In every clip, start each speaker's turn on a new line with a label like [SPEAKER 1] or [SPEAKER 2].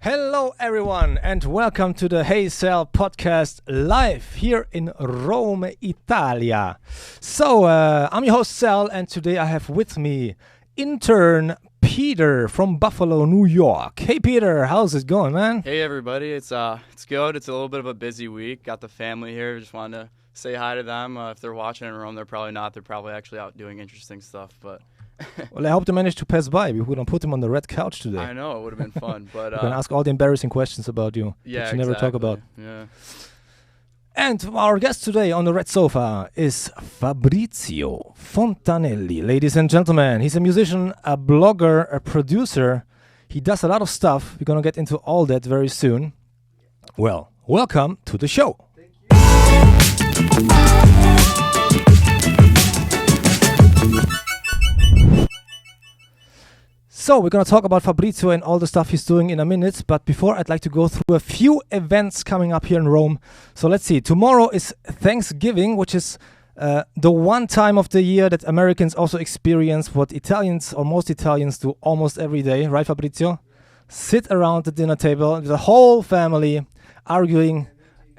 [SPEAKER 1] Hello, everyone, and welcome to the Sal Podcast live here in Rome, Italia. So, I'm your host, Sal, and today I have with me intern Peter from Buffalo, New York. Hey, Peter, how's it going, man?
[SPEAKER 2] Hey, everybody. It's good. It's a little bit of a busy week. Got the family here. Just wanted to say hi to them. If they're watching in Rome, they're probably not. They're probably actually out doing interesting stuff, but...
[SPEAKER 1] Well, I hope they managed to pass by. We wouldn't put him on the red couch today.
[SPEAKER 2] I know, it would have been fun, but...
[SPEAKER 1] We can ask all the embarrassing questions about you that you never talk about.
[SPEAKER 2] Yeah.
[SPEAKER 1] And our guest today on the red sofa is Fabrizio Fontanelli. Ladies and gentlemen, he's a musician, a blogger, a producer. He does a lot of stuff. We're going to get into all that very soon. Well, welcome to the show. So we're going to talk about Fabrizio and all the stuff he's doing in a minute. But before, I'd like to go through a few events coming up here in Rome. So let's see. Tomorrow is Thanksgiving, which is the one time of the year that Americans also experience what Italians or most Italians do almost every day. Right, Fabrizio? Sit around the dinner table, the whole family arguing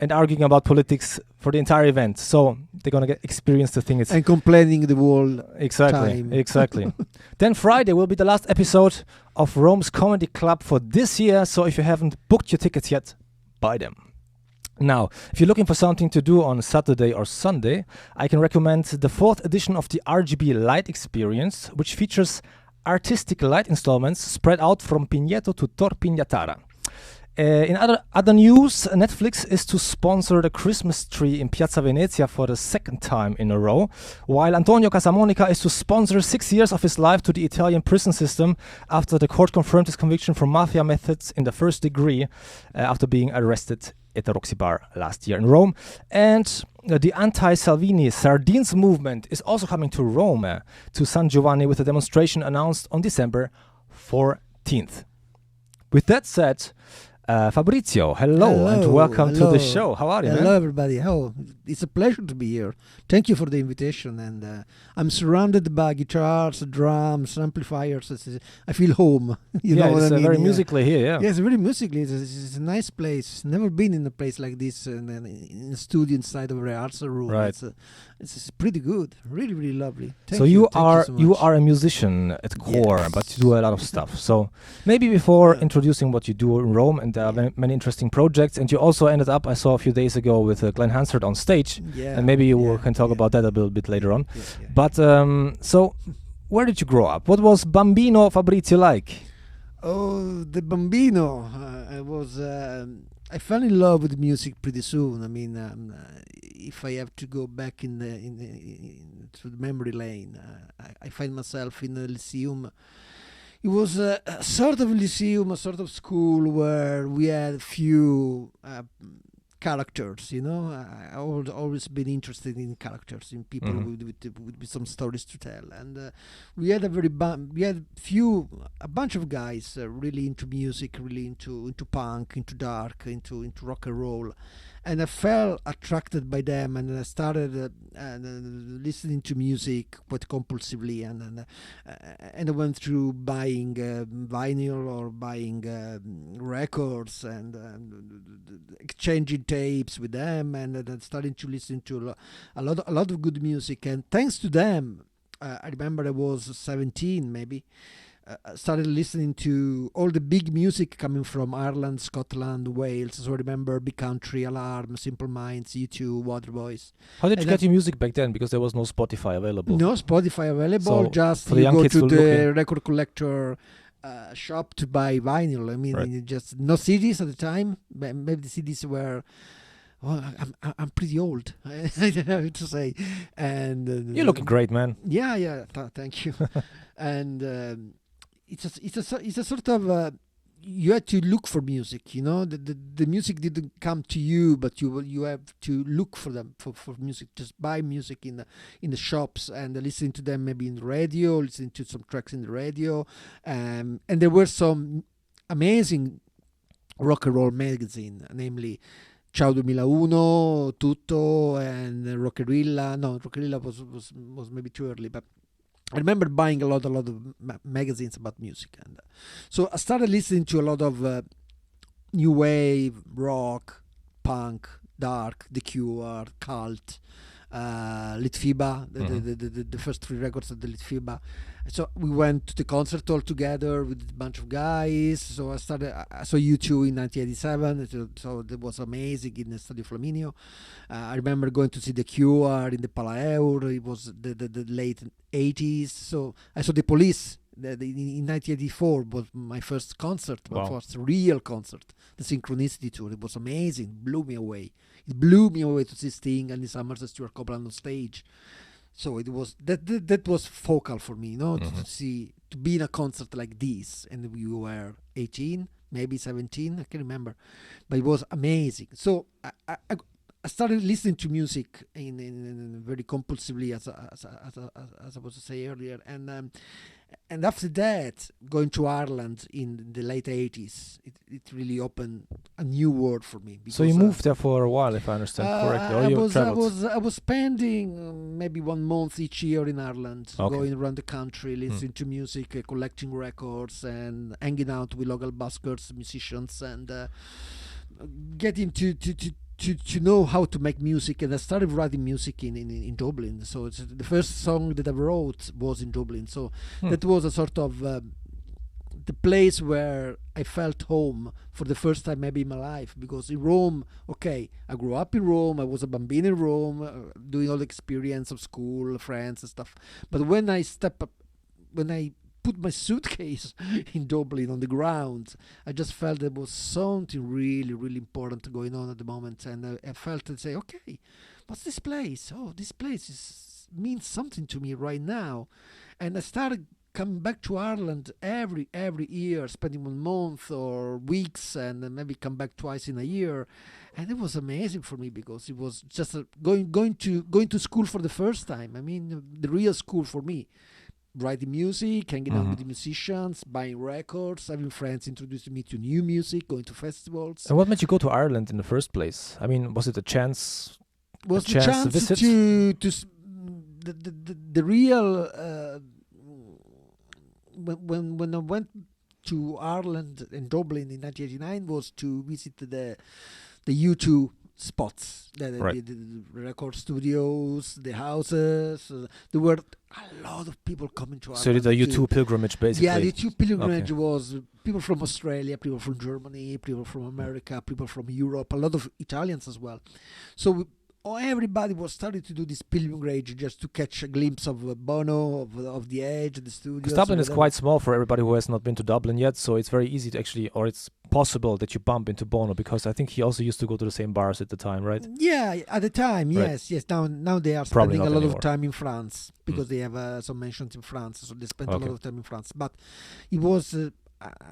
[SPEAKER 1] about politics for the entire event. So they're going to experience the thing.
[SPEAKER 3] And complaining the whole time.
[SPEAKER 1] Exactly. Then Friday will be the last episode of Rome's Comedy Club for this year. So if you haven't booked your tickets yet, buy them. Now, if you're looking for something to do on Saturday or Sunday, I can recommend the 4th edition of the RGB Light Experience, which features artistic light installments spread out from Pigneto to Tor Pignatara. In other news, Netflix is to sponsor the Christmas tree in Piazza Venezia for the second time in a row, while Antonio Casamonica is to sponsor 6 years of his life to the Italian prison system after the court confirmed his conviction for mafia methods in the first degree after being arrested at the Roxy Bar last year in Rome. And the anti-Salvini Sardines movement is also coming to Rome, to San Giovanni, with a demonstration announced on December 14th. With that said, Fabrizio, hello and welcome to the show. How are you,
[SPEAKER 3] Hello,
[SPEAKER 1] man?
[SPEAKER 3] everybody. It's a pleasure to be here. Thank you for the invitation. And I'm surrounded by guitars, drums, amplifiers. I feel home. You know what I mean?
[SPEAKER 1] Very musically here, yeah.
[SPEAKER 3] Yeah, it's very musically. It's a nice place. Never been in a place like this, in a studio inside of a rehearsal room.
[SPEAKER 1] Right.
[SPEAKER 3] It's pretty good. Really, really lovely.
[SPEAKER 1] So you are
[SPEAKER 3] so much.
[SPEAKER 1] a musician at core,
[SPEAKER 3] Yes.
[SPEAKER 1] but you do a lot of stuff. So maybe before introducing what you do in Rome, and there are many interesting projects, and you also ended up, I saw a few days ago, with Glenn Hansard on stage, and maybe you can talk about that a little bit later on.
[SPEAKER 3] Yeah.
[SPEAKER 1] But so where did you grow up? What was Bambino Fabrizio like?
[SPEAKER 3] Oh, the Bambino. I fell in love with music pretty soon. I mean, if I have to go back in to the memory lane, I find myself in the Lyceum. It was a sort of lyceum, a sort of school where we had few characters, you know. I've always been interested in characters, in people with some stories to tell. And we had a bunch of guys really into music, really into punk, into dark, into rock and roll. And I felt attracted by them, and I started listening to music quite compulsively, and I went through buying vinyl or buying records and exchanging tapes with them, and then starting to listen to a lot of good music. And thanks to them, I remember I was 17 maybe. Started listening to all the big music coming from Ireland, Scotland, Wales. So I remember Big Country, Alarm, Simple Minds, U2, Waterboys.
[SPEAKER 1] How did you get your music back then? Because there was no Spotify available.
[SPEAKER 3] No Spotify available.
[SPEAKER 1] So
[SPEAKER 3] just
[SPEAKER 1] for the
[SPEAKER 3] you
[SPEAKER 1] young
[SPEAKER 3] go
[SPEAKER 1] kids
[SPEAKER 3] to
[SPEAKER 1] who
[SPEAKER 3] the record collector shop to buy vinyl. I mean, just no CDs at the time. Maybe the CDs were... Well, I'm pretty old, I have to say. And
[SPEAKER 1] You're looking great, man.
[SPEAKER 3] Yeah. Thank you. And it's a sort of you had to look for music, you know. The music didn't come to you, but you have to look for them for music. Just buy music in the shops and listen to them, maybe in the radio, listen to some tracks in the radio, and there were some amazing rock and roll magazine, namely Ciao 2001, Tutto, and Rockerilla. No, Rockerilla was maybe too early, but I remember buying a lot of magazines about music, and so I started listening to a lot of new wave, rock, punk, dark, The Cure, Cult, Litfiba, the first 3 records of the Litfiba. So we went to the concert all together with a bunch of guys. So I saw U2 in 1987. So that was amazing in the Stadio Flaminio. I remember going to see The Cure in the Palaeur. It was the late 80s. So I saw The Police. In 1984 was my first concert, my first real concert, the Synchronicity tour. It was amazing. It blew me away to see Sting and the Summers and Stuart Copeland on stage. So it was that was focal for me, to be in a concert like this. And we were 18, maybe 17, I can't remember, but it was amazing. So I started listening to music in very compulsively, as I was to say earlier, and after that, going to Ireland in the late 80s, it really opened a new world for me.
[SPEAKER 1] So you moved there for a while, if I understand correctly, or you traveled?
[SPEAKER 3] I was spending maybe 1 month each year in Ireland, going around the country, listening to music, collecting records, and hanging out with local buskers, musicians, and getting to know how to make music. And I started writing music in Dublin. So it's the first song that I wrote was in Dublin. So that was a sort of the place where I felt home for the first time maybe in my life. Because in Rome, I grew up in Rome. I was a bambino in Rome, doing all the experience of school, friends and stuff. But when I put my suitcase in Dublin on the ground, I just felt there was something really, really important going on at the moment. And I felt and say, okay, what's this place? Oh, this place means something to me right now. And I started coming back to Ireland every year, spending 1 month or weeks, and then maybe come back twice in a year. And it was amazing for me because it was just going to school for the first time. I mean, the real school for me. Writing music, hanging out with the musicians, buying records, having friends introducing me to new music, going to festivals.
[SPEAKER 1] And what made you go to Ireland in the first place? I mean, was it a chance?
[SPEAKER 3] Was the chance to visit? The real when I went to Ireland and Dublin in 1989 was to visit the U2 spots, the record studios, the houses. There were a lot of people coming to Ireland.
[SPEAKER 1] So the U2 pilgrimage, basically.
[SPEAKER 3] Yeah, the U2 pilgrimage was people from Australia, people from Germany, people from America, people from Europe, a lot of Italians as well. So everybody was starting to do this pilgrimage just to catch a glimpse of Bono, of the Edge, the studios.
[SPEAKER 1] Because Dublin is quite small for everybody who has not been to Dublin yet, so it's very easy to actually, or it's possible that you bump into Bono, because I think he also used to go to the same bars at the time, right?
[SPEAKER 3] Yeah, at the time, yes. Now they are spending a lot of time in France, because they have some mentions in France, so they spent a lot of time in France. But it was...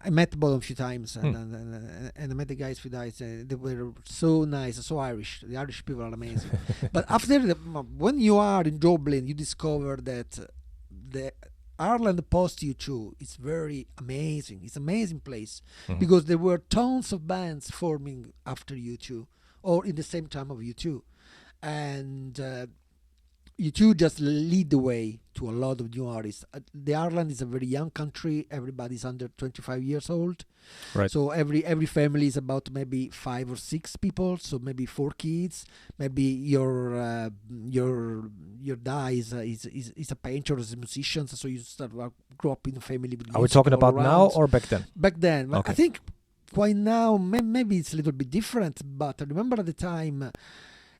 [SPEAKER 3] I met Bono a few times, and I met the guys a few times. They were so nice, so Irish. The Irish people are amazing. But when you are in Dublin, you discover that the Ireland post U2 is very amazing. It's an amazing place because there were tons of bands forming after U2 or in the same time of U2, and U2 just lead the way to a lot of new artists. The Ireland is a very young country. Everybody's under 25 years old.
[SPEAKER 1] Right.
[SPEAKER 3] So every family is about maybe 5 or 6 people. So maybe 4 kids. Maybe your dad is a painter, is a musician. So you start grow up in a family with music.
[SPEAKER 1] Are we talking about
[SPEAKER 3] around.
[SPEAKER 1] Now or back then?
[SPEAKER 3] Back then.
[SPEAKER 1] Okay.
[SPEAKER 3] I think quite now, maybe it's a little bit different. But I remember at the time,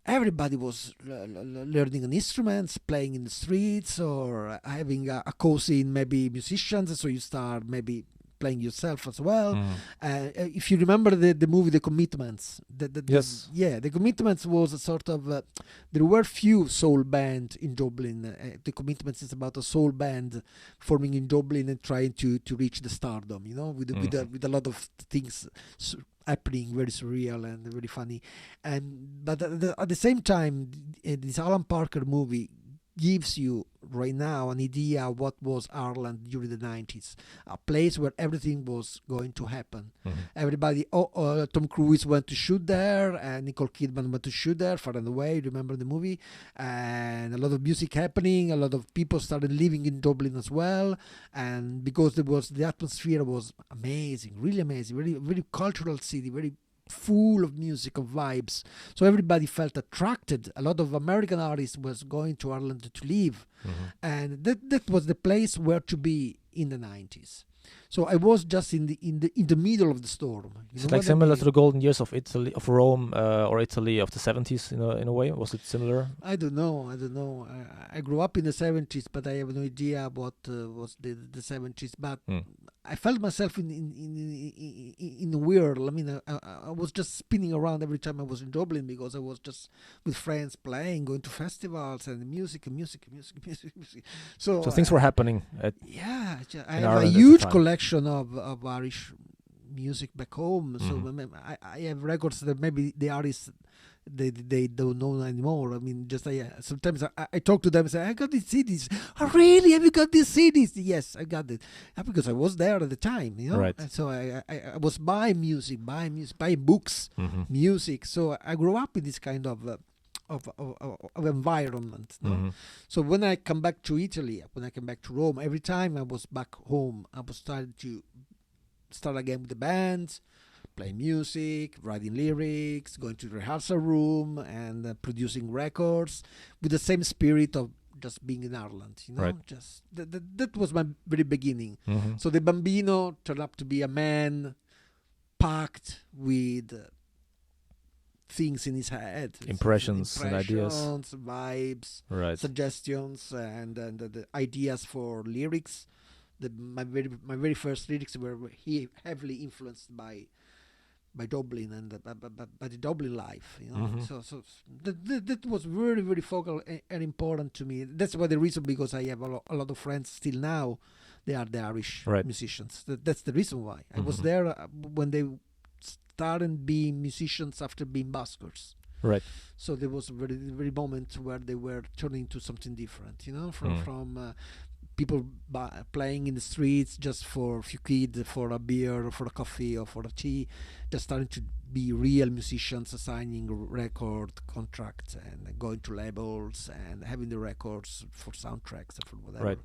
[SPEAKER 3] everybody was learning an instrument, playing in the streets, or having a cozy maybe musicians. So you start maybe playing yourself as well. If you remember the movie The Commitments,
[SPEAKER 1] yes,
[SPEAKER 3] The Commitments was a sort of there were few soul band in Dublin. The Commitments is about a soul band forming in Dublin and trying to reach the stardom, with a lot of things happening, very surreal and very funny. But at the same time, this Alan Parker movie gives you right now an idea of what was Ireland during the 90s, a place where everything was going to happen. Everybody, Tom Cruise went to shoot there, and Nicole Kidman went to shoot there, Far and Away, remember the movie? And a lot of music happening, a lot of people started living in Dublin as well, and because the atmosphere was amazing, really amazing, very, very cultural city, very full of music, of vibes. So everybody felt attracted. A lot of American artists was going to Ireland to live, and that was the place where to be in the 90s. So I was just in the middle of the storm.
[SPEAKER 1] It's like similar to the golden years of Italy, of Rome, or Italy of the 70s in a way. Was it similar?
[SPEAKER 3] I don't know. I grew up in the 70s, but I have no idea what was the 70s. But I felt myself in the world. I mean, I was just spinning around every time I was in Dublin, because I was just with friends playing, going to festivals and music. So
[SPEAKER 1] things were happening.
[SPEAKER 3] I have a
[SPEAKER 1] Ireland
[SPEAKER 3] huge collection of Irish music back home. So I have records that maybe the artists they don't know anymore. I mean, just sometimes I talk to them and say, I got these CDs. Oh, really? Have you got these CDs? Yes, I got it. Because I was there at the time,
[SPEAKER 1] Right.
[SPEAKER 3] And so I was buying music, buying books, music. So I grew up in this kind of environment. So when I come back to Italy, when I come back to Rome, every time I was back home, I was starting to start again with the bands, playing music, writing lyrics, going to the rehearsal room, and producing records with the same spirit of just being in Ireland.
[SPEAKER 1] Right.
[SPEAKER 3] Just that was my very beginning. So the Bambino turned up to be a man packed with things in his head,
[SPEAKER 1] impressions and ideas,
[SPEAKER 3] vibes,
[SPEAKER 1] right,
[SPEAKER 3] suggestions, and the ideas for lyrics. My very first lyrics were heavily influenced by Dublin and by the Dublin life, So that was very, very focal and important to me. That's why the reason, because I have a lot of friends still now. They are the Irish musicians. That's the reason why I was there when they started being musicians after being buskers.
[SPEAKER 1] Right.
[SPEAKER 3] So there was a very, very moment where they were turning to something different, from people playing in the streets just for a few quid, for a beer, or for a coffee, or for a tea, just starting to be real musicians, signing record contracts and going to labels and having the records for soundtracks or for whatever.
[SPEAKER 1] Right.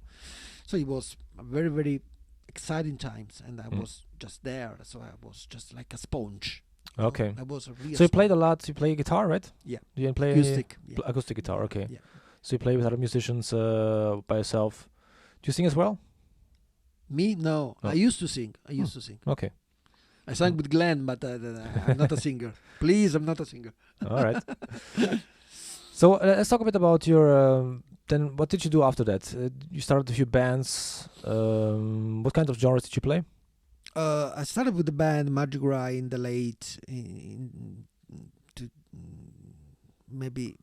[SPEAKER 3] So it was a very, very exciting times, and I was just there, so I was just like a sponge.
[SPEAKER 1] Okay.
[SPEAKER 3] I was a real
[SPEAKER 1] so you played a lot. You play guitar, right?
[SPEAKER 3] Yeah.
[SPEAKER 1] You play
[SPEAKER 3] acoustic.
[SPEAKER 1] Acoustic guitar. Okay.
[SPEAKER 3] Yeah.
[SPEAKER 1] So you play with other musicians by yourself. Do you sing as well?
[SPEAKER 3] Me? No. I used to sing.
[SPEAKER 1] Okay.
[SPEAKER 3] I sang with Glenn, but I'm not a singer. Please, I'm not a singer.
[SPEAKER 1] All right. So let's talk a bit about your. Then what did you do after that? You started a few bands. What kind of genres did you play?
[SPEAKER 3] I started with the band Mardi Gras in the late, maybe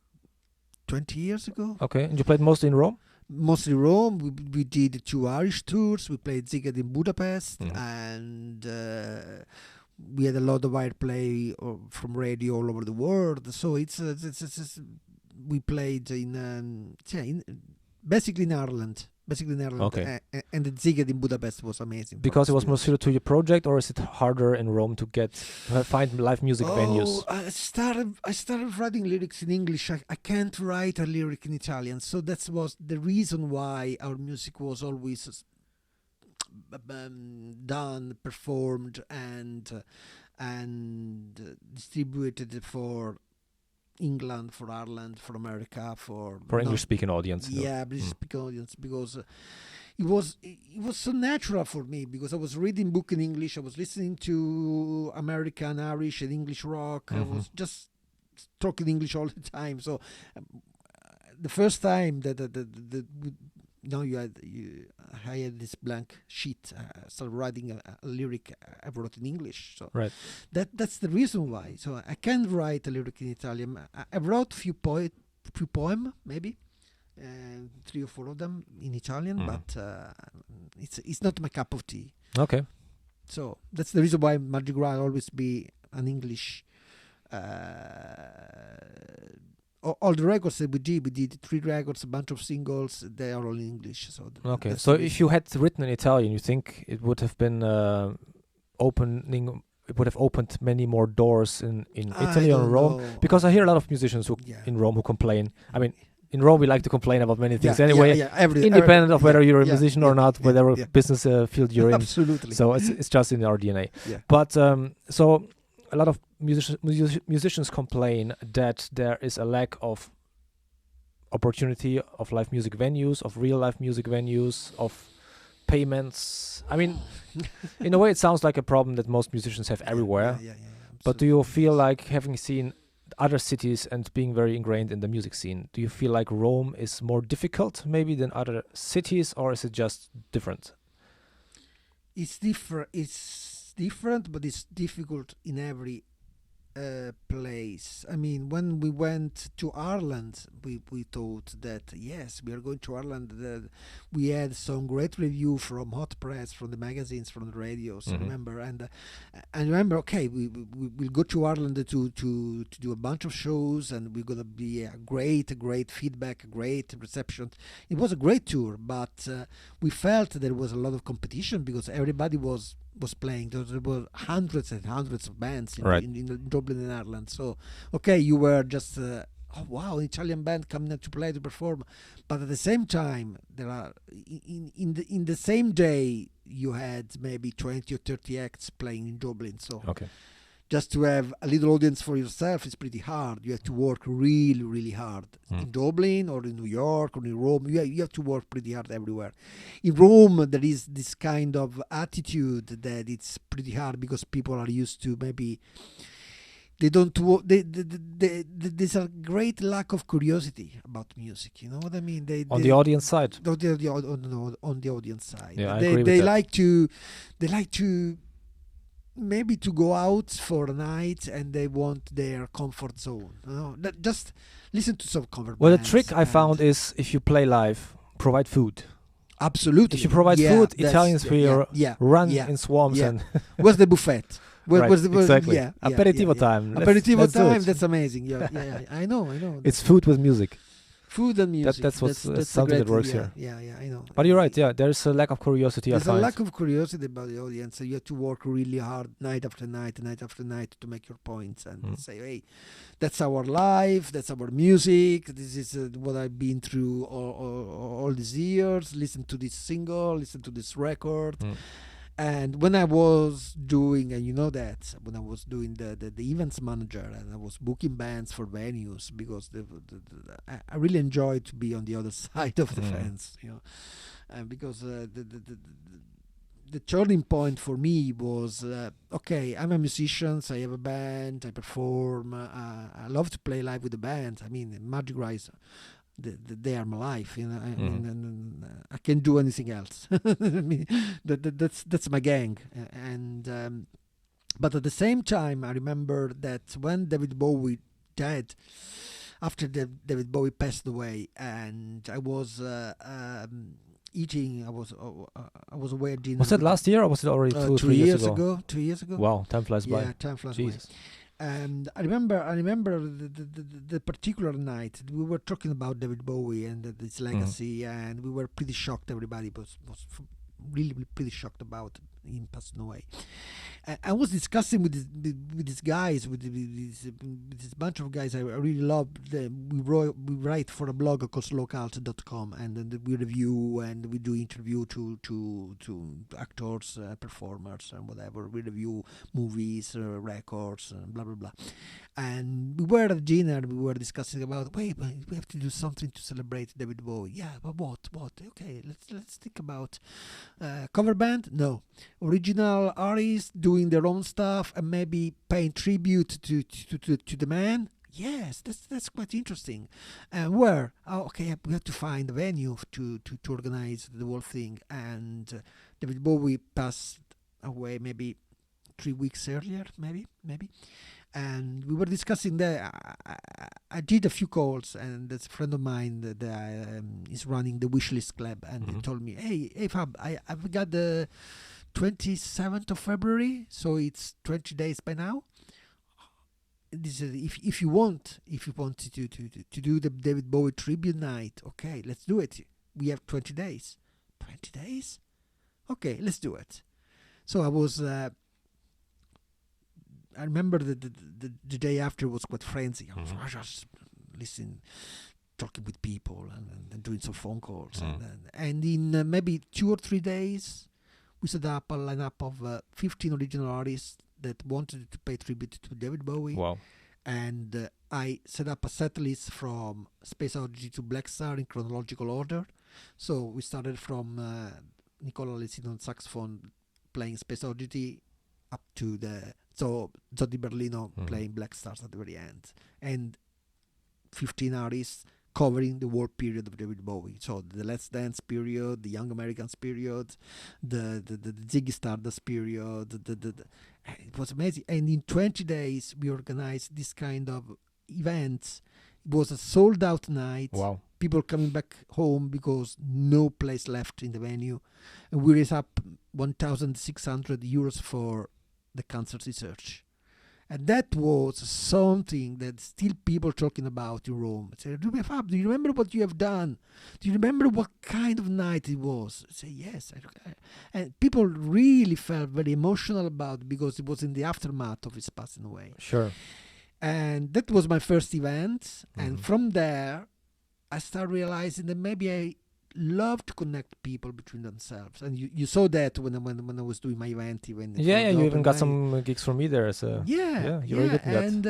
[SPEAKER 3] 20 years ago.
[SPEAKER 1] Okay, and you played mostly in Rome?
[SPEAKER 3] Mostly Rome. We did 2 Irish tours. We played Zigged in Budapest, and we had a lot of airplay from radio all over the world. So it's we played basically in Ireland. Okay. And the Zigged in Budapest was amazing.
[SPEAKER 1] Because it was more suited to your project, or is it harder in Rome to find live music venues?
[SPEAKER 3] I started writing lyrics in English. I can't write a lyric in Italian, so that was the reason why our music was always done, performed, and distributed for England, for Ireland, for America, for
[SPEAKER 1] English-speaking audience.
[SPEAKER 3] Yeah, British-speaking audience, because it was so natural for me, because I was reading book in English, I was listening to American, Irish, and English rock. I was just talking English all the time. So the first time that I had this blank sheet. I started writing a lyric I wrote in English. So that's the reason why. So I can't write a lyric in Italian. I wrote a few poems, maybe 3 or 4 of them in Italian, but it's not my cup of tea.
[SPEAKER 1] Okay.
[SPEAKER 3] So that's the reason why Mardi Gras always be an English all the records that we did 3 records, a bunch of singles. They are all in English. So
[SPEAKER 1] Okay, so if you had written in Italian, you think it would have been opening? It would have opened many more doors in Italy or Rome, because I hear a lot of musicians who in Rome who complain. I mean, in Rome we like to complain about many things anyway, independent of whether you're a musician or not, whatever business field you're in.
[SPEAKER 3] Absolutely.
[SPEAKER 1] So it's just in our DNA.
[SPEAKER 3] Yeah.
[SPEAKER 1] But so a lot of musicians complain that there is a lack of opportunity of live music venues, of real live music venues, of payments. I mean, in a way, it sounds like a problem that most musicians have everywhere. But do you feel like, having seen other cities and being very ingrained in the music scene, do you feel like Rome is more difficult maybe than other cities, or is it just different?
[SPEAKER 3] It's different. It's different, but it's difficult in every place. I mean, when we went to Ireland, we thought that yes, we are going to Ireland. We had some great review from hot press, from the magazines, from the radios. Remember, and remember. Okay, we'll go to Ireland to do a bunch of shows, and we're gonna be a great feedback, a great reception. It was a great tour, but we felt there was a lot of competition because everybody was playing. There were hundreds and hundreds of bands in Dublin and Ireland. So, okay, you were just, oh wow, an Italian band coming to play, to perform. But at the same time, there are in the same day you had maybe 20 or 30 acts playing in Dublin. So just to have a little audience for yourself is pretty hard. You have to work really, really hard. In Dublin or in New York or in Rome, you have to work pretty hard everywhere. In Rome, there is this kind of attitude that it's pretty hard because people are used to maybe they don't. There's a great lack of curiosity about music. You know what I mean?
[SPEAKER 1] On the audience side.
[SPEAKER 3] On the audience side.
[SPEAKER 1] Yeah, I agree with that.
[SPEAKER 3] They like to. Maybe to go out for a night and they want their comfort zone. Just listen to some cover bands.
[SPEAKER 1] Well, the trick I found is, if you play live, provide food.
[SPEAKER 3] Absolutely.
[SPEAKER 1] If you provide food, Italians here run in swarms. And
[SPEAKER 3] where's the buffet?
[SPEAKER 1] Exactly. Aperitivo time.
[SPEAKER 3] Aperitivo time. That's amazing. Yeah. I know.
[SPEAKER 1] It's food with music.
[SPEAKER 3] Food and music.
[SPEAKER 1] That's something that works here.
[SPEAKER 3] Yeah, I know.
[SPEAKER 1] But you're right. Yeah, there's a lack of curiosity.
[SPEAKER 3] There's a lack of curiosity about the audience. So you have to work really hard, night after night, to make your points and say, "Hey, that's our life. That's our music. This is what I've been through all these years. Listen to this single. Listen to this record." And when I was doing, and you know that, when I was doing the events manager and I was booking bands for venues, because I really enjoyed to be on the other side of the fence, you know, and because the turning point for me was, okay, I'm a musician, so I have a band, I perform, I love to play live with the band. I mean, Mardi Gras, they are my life, you know. I mean, and I can't do anything else. I mean, that's my gang. And but at the same time, I remember that when David Bowie died, after David Bowie passed away, and I was eating. I was away at dinner.
[SPEAKER 1] Was that last year, or was it already 2 years ago?
[SPEAKER 3] 2 years ago.
[SPEAKER 1] Wow, time flies by.
[SPEAKER 3] Yeah, time flies
[SPEAKER 1] Jesus.
[SPEAKER 3] by. And I remember the particular night we were talking about David Bowie and his legacy, and we were pretty shocked. Everybody was really pretty shocked about him passing away. I was discussing with these guys, with this bunch of guys I really love. We write for a blog called slowcult.com, and then we review and we do interview to actors, performers, and whatever. We review movies, records, and blah blah blah. And we were at dinner. We were discussing about, wait, we have to do something to celebrate David Bowie. Yeah, but what? Okay, let's think about cover band. No, original artists doing their own stuff and maybe paying tribute to the man. Yes, that's quite interesting. And where? Oh, okay, we have to find a venue to organize the whole thing. And David Bowie passed away maybe 3 weeks earlier, maybe. And we were discussing that. I did a few calls, and there's a friend of mine that is running the Wishlist Club, and he told me, hey Fab, I've got the 27th of February, so it's 20 days by now. this is if you want to do the David Bowie tribute night, okay, let's do it. We have 20 days. 20 days? Okay, let's do it. So I was. I remember the day after was quite frenzy. I was just listening, talking with people, and doing some phone calls. And in maybe 2 or 3 days, we set up a lineup of 15 original artists that wanted to pay tribute to David Bowie.
[SPEAKER 1] Wow.
[SPEAKER 3] And I set up a set list from Space Oddity to Black Star in chronological order. So we started from Nicola Lesino on saxophone playing Space Oddity up to Zodi Berlino playing Black Stars at the very end. And 15 artists covering the war period of David Bowie. So the Let's Dance period, the Young Americans period, the Ziggy Stardust period. It was amazing. And in 20 days, we organized this kind of events. It was a sold-out night.
[SPEAKER 1] Wow.
[SPEAKER 3] People coming back home because no place left in the venue. And we raised up 1,600 euros for the cancer research. And that was something that still people talking about in Rome. I say, Fab, do you remember what you have done? Do you remember what kind of night it was? I say, yes. And people really felt very emotional about it because it was in the aftermath of his passing away.
[SPEAKER 1] Sure.
[SPEAKER 3] And that was my first event. And from there, I started realizing that maybe I love to connect people between themselves, and you saw that when I was doing my event. Even
[SPEAKER 1] you even got some gigs from me there. So
[SPEAKER 3] you're
[SPEAKER 1] very good at that.
[SPEAKER 3] And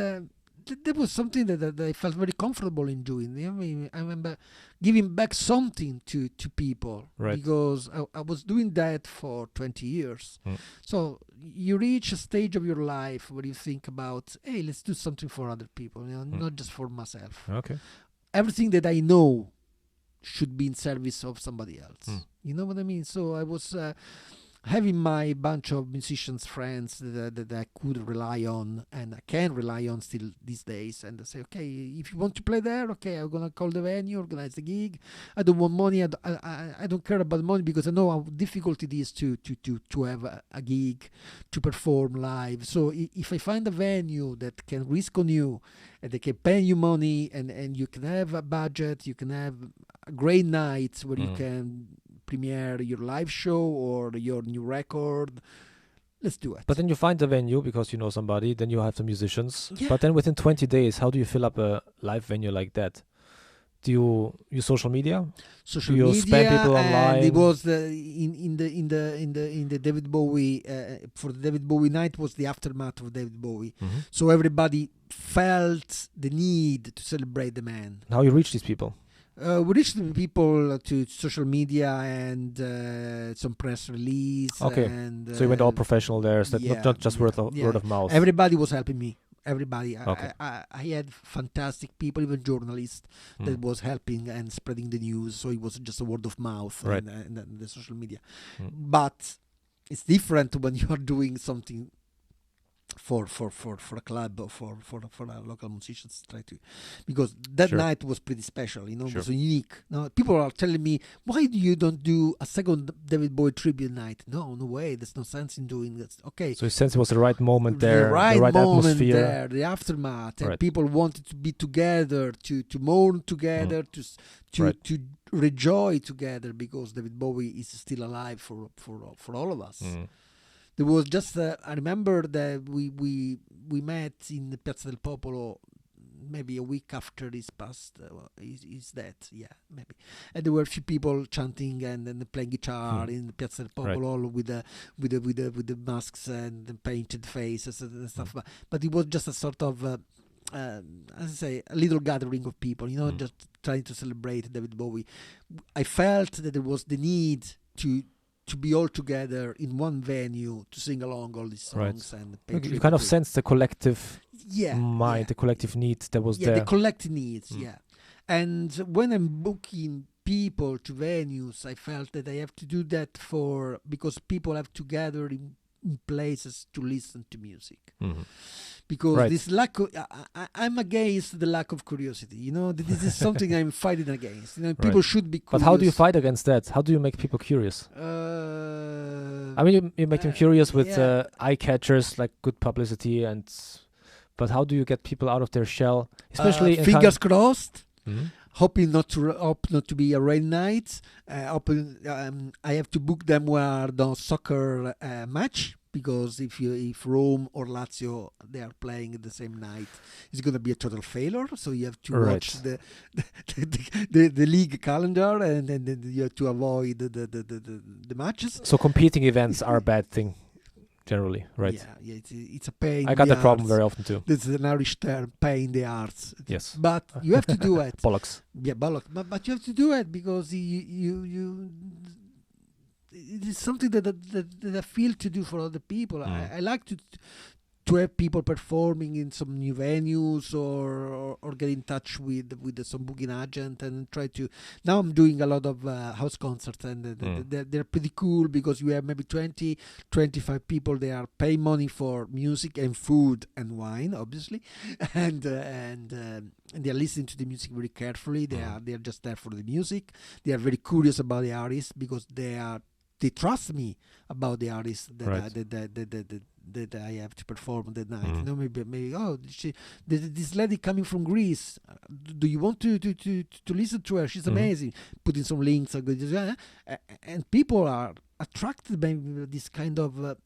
[SPEAKER 3] that was something that I felt very comfortable in doing. I mean, I remember giving back something to people,
[SPEAKER 1] right,
[SPEAKER 3] because I was doing that for 20 years. So you reach a stage of your life where you think about, hey, let's do something for other people, not just for myself.
[SPEAKER 1] Okay.
[SPEAKER 3] Everything that I know should be in service of somebody else. You know what I mean? So I was having my bunch of musicians friends that I could rely on, and I can rely on still these days. And I say, okay, if you want to play there, okay, I'm gonna call the venue, organize the gig. I don't want money. I don't care about money because I know how difficult it is to have a gig, to perform live. So if I find a venue that can risk on you, and they can pay you money, and you can have a budget, you can have a great night where you can premiere your live show or your new record, let's do it.
[SPEAKER 1] But then you find the venue because you know somebody, then you have the musicians.
[SPEAKER 3] Yeah.
[SPEAKER 1] But then within 20 days, how do you fill up a live venue like that? Do you use social media?
[SPEAKER 3] Social
[SPEAKER 1] do you
[SPEAKER 3] media,
[SPEAKER 1] spam people online?
[SPEAKER 3] And it was in the David Bowie for the David Bowie night was the aftermath of David Bowie. So everybody felt the need to celebrate the man.
[SPEAKER 1] How you reach these people?
[SPEAKER 3] We reached the people to social media and some press release.
[SPEAKER 1] Okay,
[SPEAKER 3] and,
[SPEAKER 1] so you went all professional there, so not just word of mouth.
[SPEAKER 3] Everybody was helping me. Everybody.
[SPEAKER 1] Okay.
[SPEAKER 3] I had fantastic people, even journalists, that was helping and spreading the news. So it was just a word of mouth,
[SPEAKER 1] right,
[SPEAKER 3] and the social media. But it's different when you are doing something for a club or for a local musicians, because that night was pretty special, it was unique. Now people are telling me, why do you don't do a second David Bowie tribute night? No way, there's no sense in doing that. Okay,
[SPEAKER 1] so you sense it was the right moment there,
[SPEAKER 3] the right moment
[SPEAKER 1] atmosphere
[SPEAKER 3] there, the aftermath, and people wanted to be together, to mourn together, to rejoice together, because David Bowie is still alive for all of us. There was just I remember that we met in the Piazza del Popolo maybe a week after his past his death, maybe, and there were a few people chanting and playing guitar in the Piazza del Popolo, with the masks and the painted faces and stuff. But it was just a sort of as I say, a little gathering of people, just trying to celebrate David Bowie. I felt that there was the need to be all together in one venue to sing along all these songs, and
[SPEAKER 1] you kind of sense the collective mind, the collective need that was there.
[SPEAKER 3] The collective needs, And when I'm booking people to venues, I felt that I have to do that because people have to gather in places to listen to music. Because this lack of, I'm against the lack of curiosity. This is something I'm fighting against. People should be curious.
[SPEAKER 1] But how do you fight against that? How do you make people curious? I mean, you make them curious with eye catchers like good publicity and But how do you get people out of their shell, especially in
[SPEAKER 3] fingers crossed?
[SPEAKER 1] Mhm.
[SPEAKER 3] Hoping not to be a rain night. Hoping I have to book them where the soccer match, because if Rome or Lazio they are playing the same night, it's going to be a total failure. So you have to watch the league calendar, and then you have to avoid the matches.
[SPEAKER 1] So competing events are a bad thing, generally, right?
[SPEAKER 3] Yeah, it's a pain.
[SPEAKER 1] I got that problem very often too.
[SPEAKER 3] This is an Irish term, pain in the arts.
[SPEAKER 1] Yes.
[SPEAKER 3] But you have to do it.
[SPEAKER 1] Bollocks.
[SPEAKER 3] Yeah, bollocks. But you have to do it because you it is something that I feel to do for other people. I like to have people performing in some new venues or get in touch with some booking agent and try to. Now I'm doing a lot of house concerts, and they're pretty cool because you have maybe 20, 25 people. They are paying money for music and food and wine, obviously, and they're listening to the music very carefully. They are just there for the music. They are very curious about the artist because they trust me about the artist that I have to perform that night. You know, maybe this lady coming from Greece. Do you want to listen to her? She's amazing. Putting some links and people are attracted by this kind of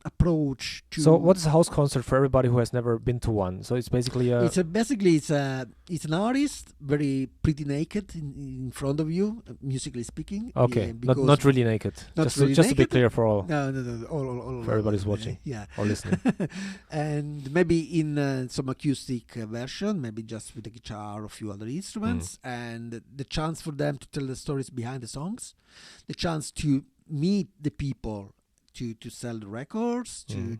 [SPEAKER 3] approach to.
[SPEAKER 1] So what is a house concert for everybody who has never been to one? So it's basically
[SPEAKER 3] it's an artist very pretty naked in front of you, musically speaking.
[SPEAKER 1] Okay,
[SPEAKER 3] Yeah,
[SPEAKER 1] not really naked. Just to be clear for all.
[SPEAKER 3] No. All
[SPEAKER 1] for everybody's watching. Or listening.
[SPEAKER 3] And maybe in some acoustic version, maybe just with a guitar or a few other instruments, and the chance for them to tell the stories behind the songs, the chance to meet the people, to sell the records, to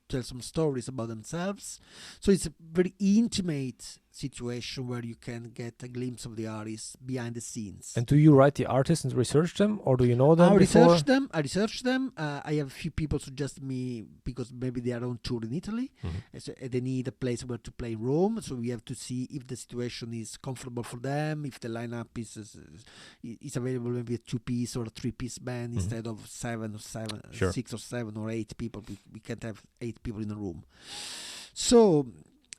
[SPEAKER 3] tell some stories about themselves. So it's a very intimate situation where you can get a glimpse of the artist behind the scenes.
[SPEAKER 1] And do you write the artists and research them, or do you know them
[SPEAKER 3] I
[SPEAKER 1] before?
[SPEAKER 3] research them. I have a few people suggest me because maybe they are on tour in Italy. So they need a place where to play in Rome. So we have to see if the situation is comfortable for them, if the lineup is available, maybe a 2-piece or a 3-piece band instead of 6 or 7 or 8 people. We can't have 8 people in a room. So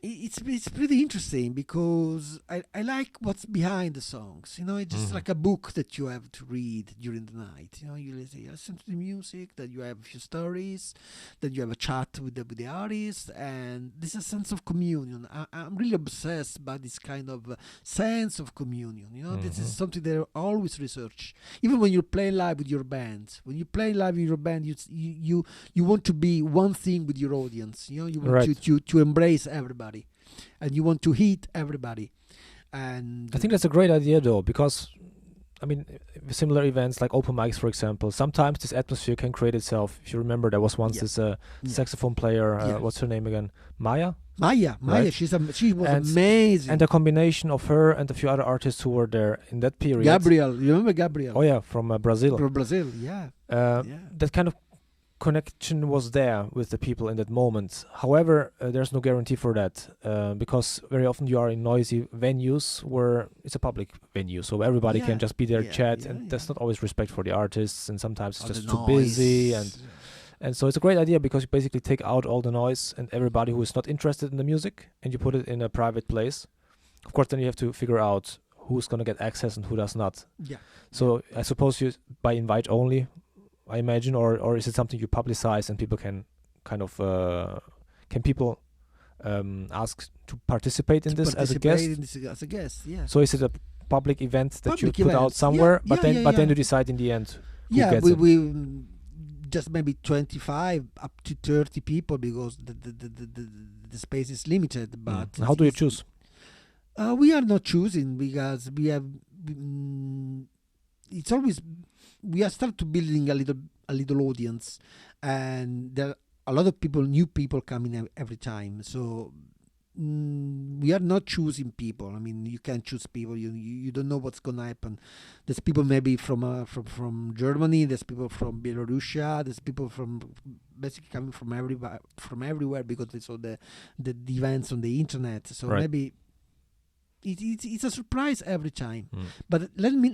[SPEAKER 3] it's pretty interesting because I like what's behind the songs. You know, it's just like a book that you have to read during the night. You know, you listen to the music, that you have a few stories, that you have a chat with the artist, and there's a sense of communion. I'm really obsessed by this kind of sense of communion. You know, this is something that I always research. Even when you play live with your band, you want to be one thing with your audience. You know, you want to embrace everybody. And you want to hit everybody. And
[SPEAKER 1] I think that's a great idea, though, because I mean, similar events like open mics, for example, sometimes this atmosphere can create itself. If you remember, there was once this saxophone player. What's her name again? Maya.
[SPEAKER 3] Right? She was amazing.
[SPEAKER 1] And the combination of her and a few other artists who were there in that period.
[SPEAKER 3] Gabriel, you remember Gabriel?
[SPEAKER 1] Oh yeah, from Brazil.
[SPEAKER 3] From Brazil, yeah.
[SPEAKER 1] That kind of connection was there with the people in that moment. However, there's no guarantee for that because very often you are in noisy venues where it's a public venue, so everybody can just be there, chat, and there's not always respect for the artists, and sometimes it's just too busy, and so it's a great idea because you basically take out all the noise and everybody who is not interested in the music, and you put it in a private place. Of course, then you have to figure out who's going to get access and who does not. So I suppose you by invite only, I imagine, or is it something you publicize and people can kind of can people ask to participate in this as a guest?
[SPEAKER 3] Yeah.
[SPEAKER 1] So is it a public event that you put out somewhere, but then you decide in the end who gets it?
[SPEAKER 3] We just maybe 25 up to 30 people because the space is limited. But
[SPEAKER 1] how do you choose?
[SPEAKER 3] We are not choosing because we have. It's always. We are start to building a little audience, and there are a lot of people, new people coming every time. So we are not choosing people. I mean, you can't choose people. You don't know what's gonna happen. There's people maybe from Germany. There's people from Belarus. There's people from basically coming from everywhere because they saw the events on the internet. So maybe. It's a surprise every time. But let me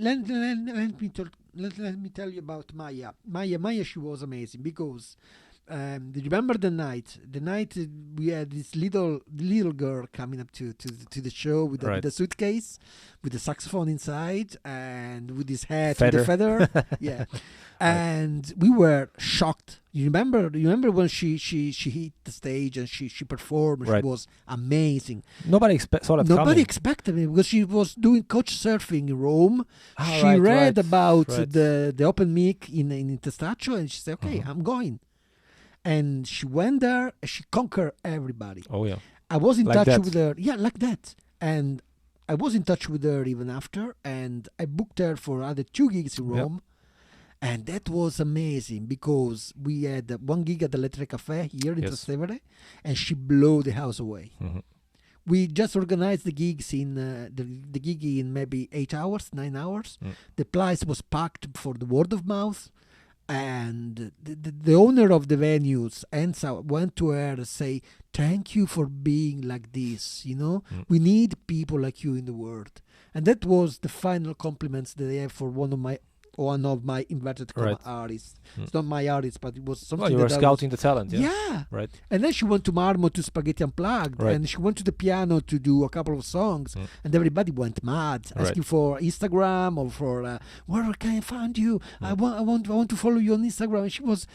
[SPEAKER 3] tell you about Maya. Maya, she was amazing because Do you remember the night? The night we had this little girl coming up to the show with the suitcase, with the saxophone inside, and with his hat with the feather. Yeah, and we were shocked. You remember when she hit the stage and she performed. She was amazing.
[SPEAKER 1] Nobody
[SPEAKER 3] expected it because she was doing couch surfing in Rome. She read about the open mic in Testaccio, and she said, "Okay, I'm going." And she went there and she conquered everybody.
[SPEAKER 1] Oh yeah.
[SPEAKER 3] I was in touch with her. Yeah, like that. And I was in touch with her even after, and I booked her for other 2 gigs in Rome. And that was amazing because we had 1 gig at the Lettere Cafe here in Trastevere, and she blew the house away. Mm-hmm. We just organized the gigs in the gig in maybe 8 hours, 9 hours. The place was packed for the word of mouth. And the owner of the venues, Enza, went to her and say, "Thank you for being like this. We need people like you in the world." And that was the final compliments that I have for one of my inverted comma artists. It's not my artist, but it was something.
[SPEAKER 1] Well, you were scouting the talent,
[SPEAKER 3] yeah.
[SPEAKER 1] Right.
[SPEAKER 3] And then she went to Marmo to Spaghetti Unplugged, and she went to the piano to do a couple of songs, and everybody went mad, asking for Instagram or for where can I find you? I want to follow you on Instagram. And she was,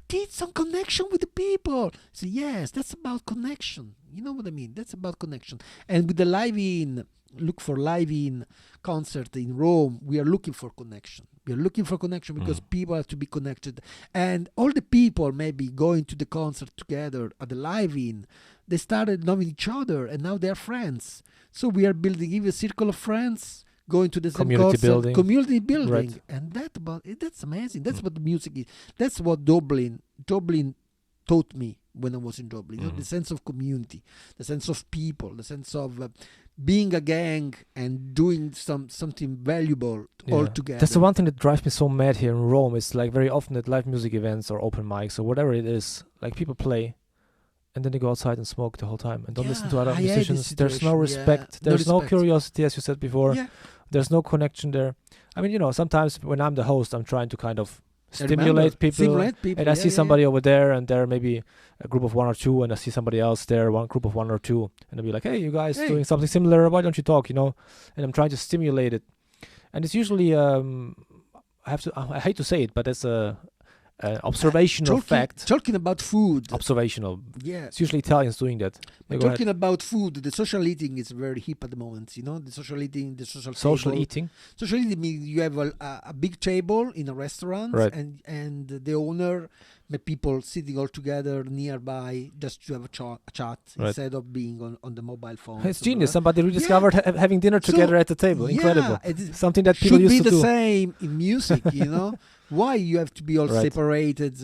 [SPEAKER 3] did some connection with the people. I said, yes, that's about connection. You know what I mean? That's about connection. And with the look for live in concert in Rome, we are looking for connection. We are looking for connection because people have to be connected. And all the people maybe going to the concert together at the live in, they started knowing each other and now they're friends. So we are building even a circle of friends, going to the same concert, community building. Right. And that's amazing. That's what the music is. That's what Dublin taught me when I was in Dublin. The sense of community, the sense of people, the sense of being a gang and doing something valuable all together.
[SPEAKER 1] That's the one thing that drives me so mad here in Rome. It's like very often at live music events or open mics or whatever it is, like people play and then they go outside and smoke the whole time and don't listen to other musicians. There's no respect. There's no curiosity, as you said before. Yeah. There's no connection there. I mean, sometimes when I'm the host, I'm trying to kind of stimulate people, and I see somebody over there, and there maybe a group of 1 or 2, and I see somebody else there, one group of 1 or 2, and I'll be like, "Hey, you guys doing something similar? Why don't you talk?" And I'm trying to stimulate it, and it's usually I hate to say it, but it's a observational fact.
[SPEAKER 3] Talking about food.
[SPEAKER 1] Observational.
[SPEAKER 3] Yeah.
[SPEAKER 1] It's usually Italians doing that.
[SPEAKER 3] Talking about food, the social eating is very hip at the moment. The social eating, the social
[SPEAKER 1] eating.
[SPEAKER 3] Social eating means you have a big table in a restaurant, and the owner, people sitting all together nearby just to have a chat instead of being on the mobile phone.
[SPEAKER 1] It's genius. Somebody rediscovered having dinner together at the table. Incredible. Something that people used to do.
[SPEAKER 3] Should be the same in music, Why you have to be all separated?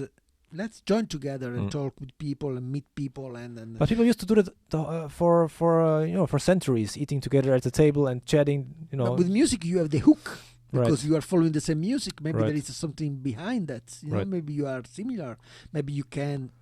[SPEAKER 3] Let's join together and talk with people and meet people and.
[SPEAKER 1] But people used to do that for centuries, eating together at the table and chatting.
[SPEAKER 3] But with music, you have the hook because you are following the same music. Maybe there is something behind that. Maybe you are similar. Maybe you can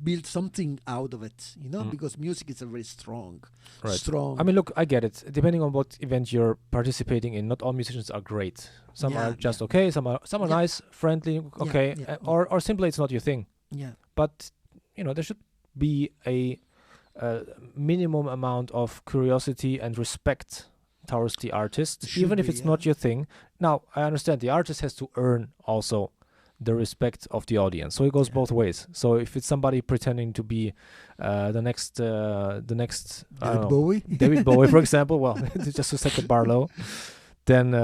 [SPEAKER 3] build something out of it. Because music is a very strong.
[SPEAKER 1] I mean, look, I get it. Depending on what event you're participating in, not all musicians are great. Some are just okay. Some are nice, friendly, okay, or simply it's not your thing.
[SPEAKER 3] Yeah.
[SPEAKER 1] But there should be a minimum amount of curiosity and respect towards the artist, even if it's not your thing. Now, I understand the artist has to earn also the respect of the audience, so it goes both ways. So if it's somebody pretending to be the next
[SPEAKER 3] David Bowie,
[SPEAKER 1] David Bowie, for example, well, just to set the bar low, then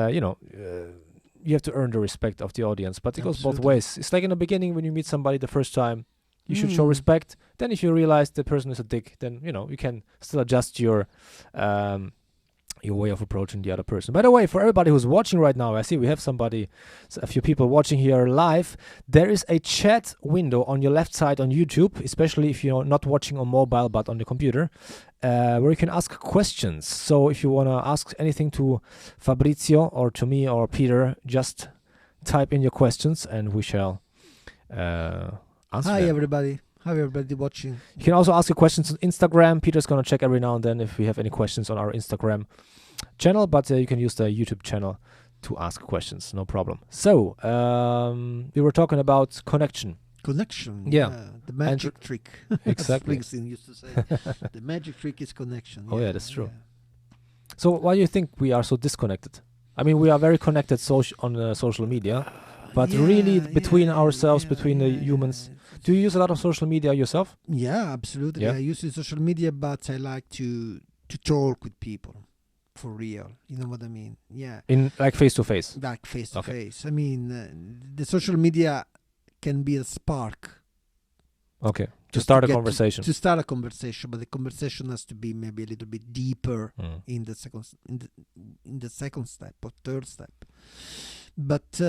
[SPEAKER 1] you have to earn the respect of the audience. But it goes both ways. It's like in the beginning when you meet somebody the first time, you should show respect. Then if you realize the person is a dick, then you can still adjust your way of approaching the other person. By the way, for everybody who's watching right now, I see we have a few people watching here live. There is a chat window on your left side on YouTube, especially if you're not watching on mobile but on the computer, where you can ask questions. So if you want to ask anything to Fabrizio or to me or Peter, just type in your questions and we shall answer them.
[SPEAKER 3] Everybody. Hi, everybody watching.
[SPEAKER 1] You can also ask your questions on Instagram. Peter's going to check every now and then if we have any questions on our Instagram channel, but you can use the YouTube channel to ask questions, no problem. So, we were talking about connection.
[SPEAKER 3] Connection.
[SPEAKER 1] Yeah.
[SPEAKER 3] The magic trick.
[SPEAKER 1] Exactly.
[SPEAKER 3] As Springsteen used to say. The magic trick is connection.
[SPEAKER 1] Oh, yeah, that's true. So why do you think we are so disconnected? I mean, we are very connected on social media, but really between ourselves, between the humans. Do you use a lot of social media yourself?
[SPEAKER 3] Yeah, absolutely.
[SPEAKER 1] Yeah.
[SPEAKER 3] I use social media, but I like to talk with people for real. You know what I mean? Yeah.
[SPEAKER 1] In like face to face.
[SPEAKER 3] Like face to face. I mean, the social media can be a spark.
[SPEAKER 1] Okay. To start a conversation.
[SPEAKER 3] To start a conversation, but the conversation has to be maybe a little bit deeper in the second step or third step. But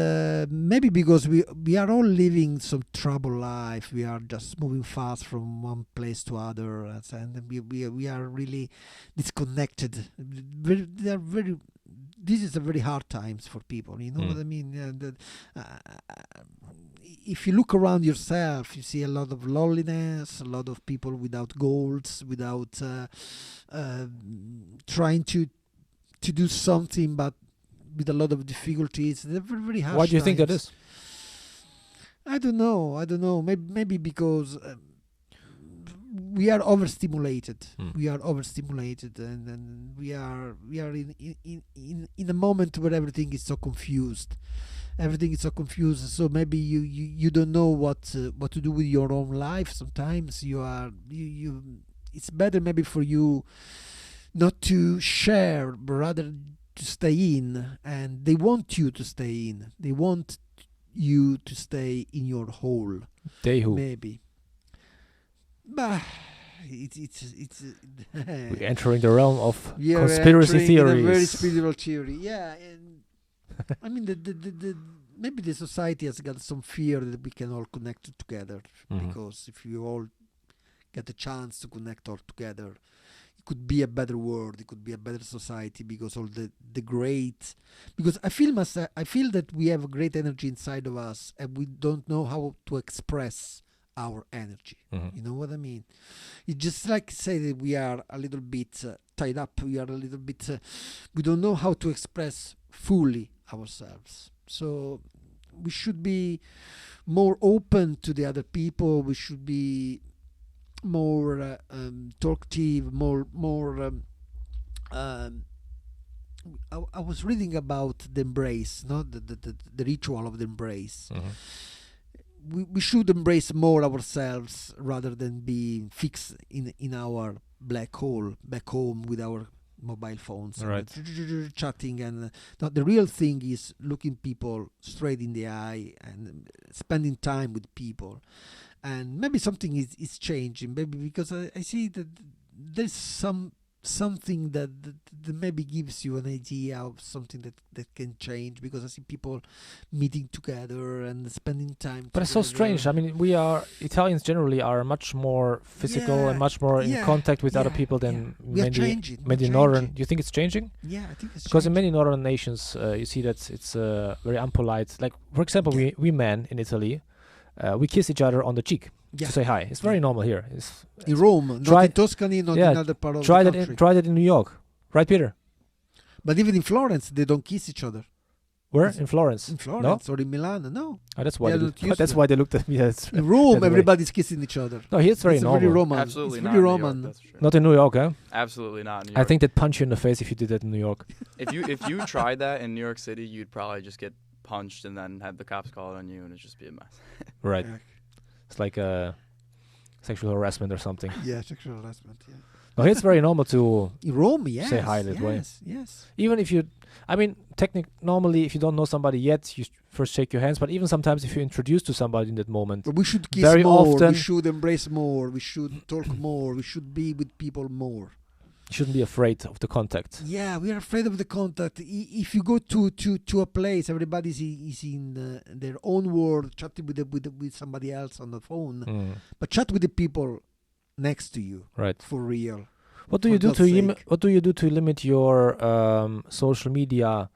[SPEAKER 3] maybe because we are all living some troubled life, we are just moving fast from one place to other, and we are really disconnected. This is a very hard times for people. You know what I mean? If you look around yourself, you see a lot of loneliness, a lot of people without goals, without trying to do something, but with a lot of difficulties. They're very, very hard.
[SPEAKER 1] Why do you think that is?
[SPEAKER 3] I don't know. Maybe because we are overstimulated. We are overstimulated, and we are in a moment where everything is so confused. So maybe you don't know what to do with your own life. Sometimes you it's better maybe for you not to share, but rather to stay in. And they want you to stay in. They want you to stay in your hole.
[SPEAKER 1] They who?
[SPEAKER 3] Maybe. But it's
[SPEAKER 1] we're entering the realm of conspiracy theories.
[SPEAKER 3] In a very spiritual theory. Yeah, and I mean the maybe the society has got some fear that we can all connect together, because if you all get a chance to connect all together, it could be a better world, it could be a better society, because all the great, because I feel that we have a great energy inside of us, and we don't know how to express our energy. You know what I mean? It's just like say that we are a little bit tied up. We are a little bit. We don't know how to express fully ourselves. So we should be more open to the other people. We should be more talkative. More. I was reading about the embrace, not the ritual of the embrace. We should embrace more ourselves rather than being fixed in our black hole back home with our mobile phones,
[SPEAKER 1] right,
[SPEAKER 3] and chatting. And the real thing is looking people straight in the eye and spending time with people. And maybe something is changing, maybe because I see that there's something that maybe gives you an idea of something that can change, because I see people meeting together and spending time
[SPEAKER 1] but together. It's so strange. I mean, Italians generally are much more physical and much more in contact with other people than many northern. Do you think it's changing?
[SPEAKER 3] Yeah, I think it's
[SPEAKER 1] because
[SPEAKER 3] changing.
[SPEAKER 1] in many northern nations you see that it's very unpolite. Like, for example, we men in Italy, we kiss each other on the cheek to say hi. It's very normal here. It's
[SPEAKER 3] in Rome, not in Tuscany, not in other part of the country.
[SPEAKER 1] Try that in New York, right, Peter?
[SPEAKER 3] But even in Florence, they don't kiss each other.
[SPEAKER 1] Where? In Florence?
[SPEAKER 3] In Florence or in Milan? No.
[SPEAKER 1] Oh, that's why. That's why they looked at me.
[SPEAKER 3] In Rome, everybody's kissing each other.
[SPEAKER 1] No, here it's very normal.
[SPEAKER 3] Very Roman.
[SPEAKER 2] Absolutely
[SPEAKER 3] it's
[SPEAKER 2] not.
[SPEAKER 3] Very
[SPEAKER 2] in
[SPEAKER 3] Roman.
[SPEAKER 2] New York, that's true.
[SPEAKER 1] Not in New York, huh?
[SPEAKER 2] Absolutely not in New York.
[SPEAKER 1] I think they'd punch you in the face if you did that in New York.
[SPEAKER 2] If you tried that in New York City, you'd probably just get punched and then have the cops call it on you, and it'd just be a mess.
[SPEAKER 1] Right. It's like sexual harassment or something.
[SPEAKER 3] Yeah, sexual harassment. Yeah.
[SPEAKER 1] No, it's very normal to
[SPEAKER 3] in Rome, yes,
[SPEAKER 1] say hi that way.
[SPEAKER 3] Yes.
[SPEAKER 1] Even if you, I mean, normally if you don't know somebody yet, you first shake your hands. But even sometimes if you're introduced to somebody in that moment,
[SPEAKER 3] but we should kiss
[SPEAKER 1] very
[SPEAKER 3] more.
[SPEAKER 1] often,
[SPEAKER 3] we should embrace more. We should talk more. We should be with people more.
[SPEAKER 1] You shouldn't be afraid of the contact.
[SPEAKER 3] Yeah, we are afraid of the contact. If you go to a place, everybody is in their own world, chatting with somebody else on the phone. But chat with the people next to you,
[SPEAKER 1] right?
[SPEAKER 3] For real.
[SPEAKER 1] What do you do to limit your social media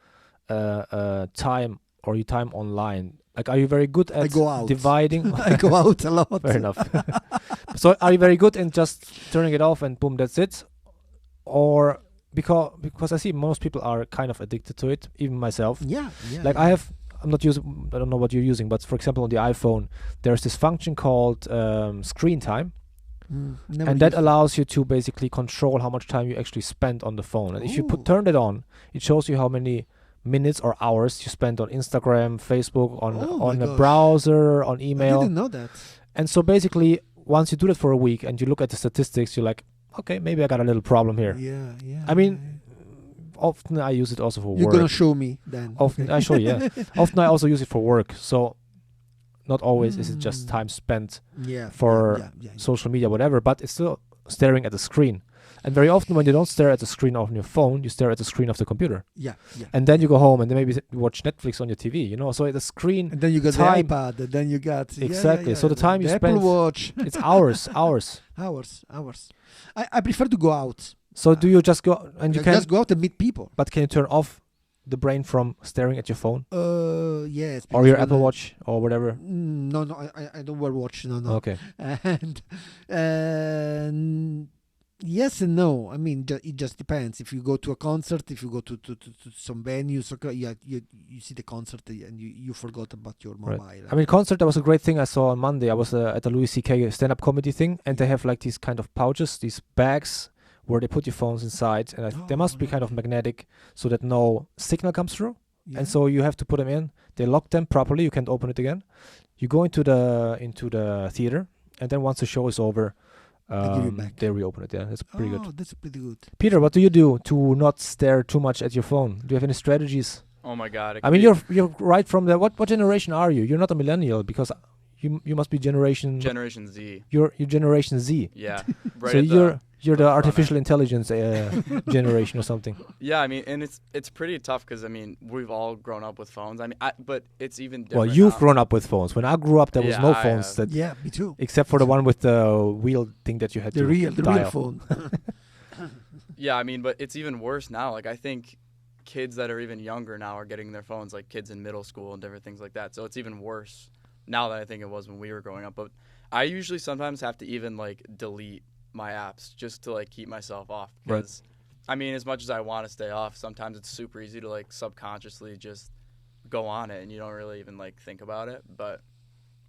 [SPEAKER 1] time or your time online? Like, are you very good at dividing?
[SPEAKER 3] I go out a lot.
[SPEAKER 1] Fair enough. So, are you very good in just turning it off and boom, that's it? Or because I see most people are kind of addicted to it, even myself.
[SPEAKER 3] Yeah.
[SPEAKER 1] Like I have I'm not using. I don't know what you're using, but for example, on the iPhone, there's this function called screen time, and that allows you to basically control how much time you actually spend on the phone. And if you turn it on, it shows you how many minutes or hours you spend on Instagram, Facebook, on a browser, on email.
[SPEAKER 3] I didn't know that.
[SPEAKER 1] And so basically, once you do that for a week and you look at the statistics, you're like, okay, maybe I got a little problem here.
[SPEAKER 3] Yeah.
[SPEAKER 1] I mean, often I use it also for work.
[SPEAKER 3] You're gonna show me then.
[SPEAKER 1] Often I show you, yeah. Often I also use it for work. So not always is it just time spent for social media, whatever, but it's still staring at the screen. And very often when you don't stare at the screen on your phone, you stare at the screen of the computer.
[SPEAKER 3] Yeah.
[SPEAKER 1] And then you go home and then maybe you watch Netflix on your TV, So the screen.
[SPEAKER 3] And then you got
[SPEAKER 1] time,
[SPEAKER 3] the iPad. And then you got
[SPEAKER 1] exactly. So the time you
[SPEAKER 3] the
[SPEAKER 1] spend.
[SPEAKER 3] Apple Watch.
[SPEAKER 1] It's hours.
[SPEAKER 3] Hours. I prefer to go out.
[SPEAKER 1] So do you just go and you can
[SPEAKER 3] just go out and meet people?
[SPEAKER 1] But can you turn off the brain from staring at your phone?
[SPEAKER 3] Yes.
[SPEAKER 1] Or your Apple Watch or whatever?
[SPEAKER 3] No, I don't wear watch. No.
[SPEAKER 1] Okay.
[SPEAKER 3] And yes and no. I mean, it just depends. If you go to a concert, if you go to some venues, you see the concert and you forgot about your mobile.
[SPEAKER 1] Right. I mean, concert, that was a great thing I saw on Monday. I was at the Louis C.K. stand-up comedy thing, and they have like these kind of pouches, these bags, where they put your phones inside, and they must be kind of magnetic so that no signal comes through. Yeah. And so you have to put them in. They lock them properly. You can't open it again. You go into the theater, and then once the show is over, they reopen it. Yeah, that's pretty good.
[SPEAKER 3] Oh, that's pretty good.
[SPEAKER 1] Peter, what do you do to not stare too much at your phone? Do you have any strategies?
[SPEAKER 2] Oh my God!
[SPEAKER 1] I mean, you're right from the what generation are you? You're not a millennial because you must be Generation
[SPEAKER 2] Z.
[SPEAKER 1] You're Generation Z.
[SPEAKER 2] Yeah. Right.
[SPEAKER 1] So you're the artificial intelligence generation or something.
[SPEAKER 2] Yeah, I mean, and it's pretty tough because I mean we've all grown up with phones. I mean, but it's even different.
[SPEAKER 1] Well, you've grown up with phones. When I grew up, there was no phones.
[SPEAKER 3] Yeah, me too.
[SPEAKER 1] Except for the one with the wheel thing that you had
[SPEAKER 3] the real phone.
[SPEAKER 2] Yeah, I mean, but it's even worse now. Like I think kids that are even younger now are getting their phones, like kids in middle school and different things like that. So it's even worse now than I think it was when we were growing up. But I usually sometimes have to even like delete my apps just to like keep myself off because I mean, as much as I want to stay off, sometimes it's super easy to like subconsciously just go on it and you don't really even like think about it. But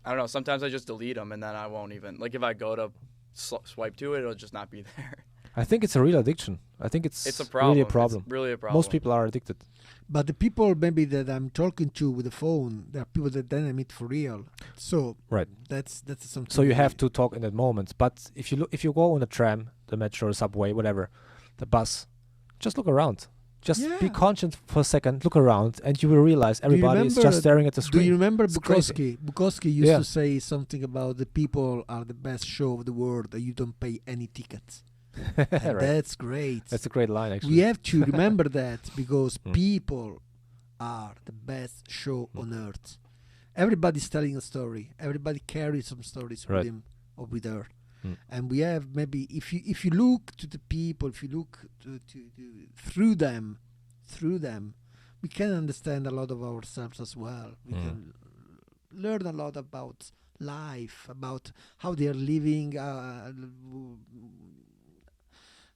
[SPEAKER 2] I don't know, sometimes I just delete them and then I won't even like if I go to swipe to it, it'll just not be there.
[SPEAKER 1] I think it's a real addiction. I think it's
[SPEAKER 2] a problem.
[SPEAKER 1] Really a problem.
[SPEAKER 2] It's really a problem.
[SPEAKER 1] Most people are addicted.
[SPEAKER 3] But the people maybe that I'm talking to with the phone, there are people that then I meet for real. So that's something.
[SPEAKER 1] So you have to talk in that moment. But if you go on the tram, the metro, subway, whatever, the bus, just look around. Just be conscious for a second, look around, and you will realize everybody is just staring at the screen.
[SPEAKER 3] Do you remember Bukowski? Bukowski used to say something about the people are the best show of the world and you don't pay any tickets. That's great.
[SPEAKER 1] That's a great line, actually.
[SPEAKER 3] We have to remember that because people are the best show on earth. Everybody's telling a story. Everybody carries some stories with him or with her. And we have maybe if you look to the people, if you look to through them, we can understand a lot of ourselves as well. We can learn a lot about life, about how they are living,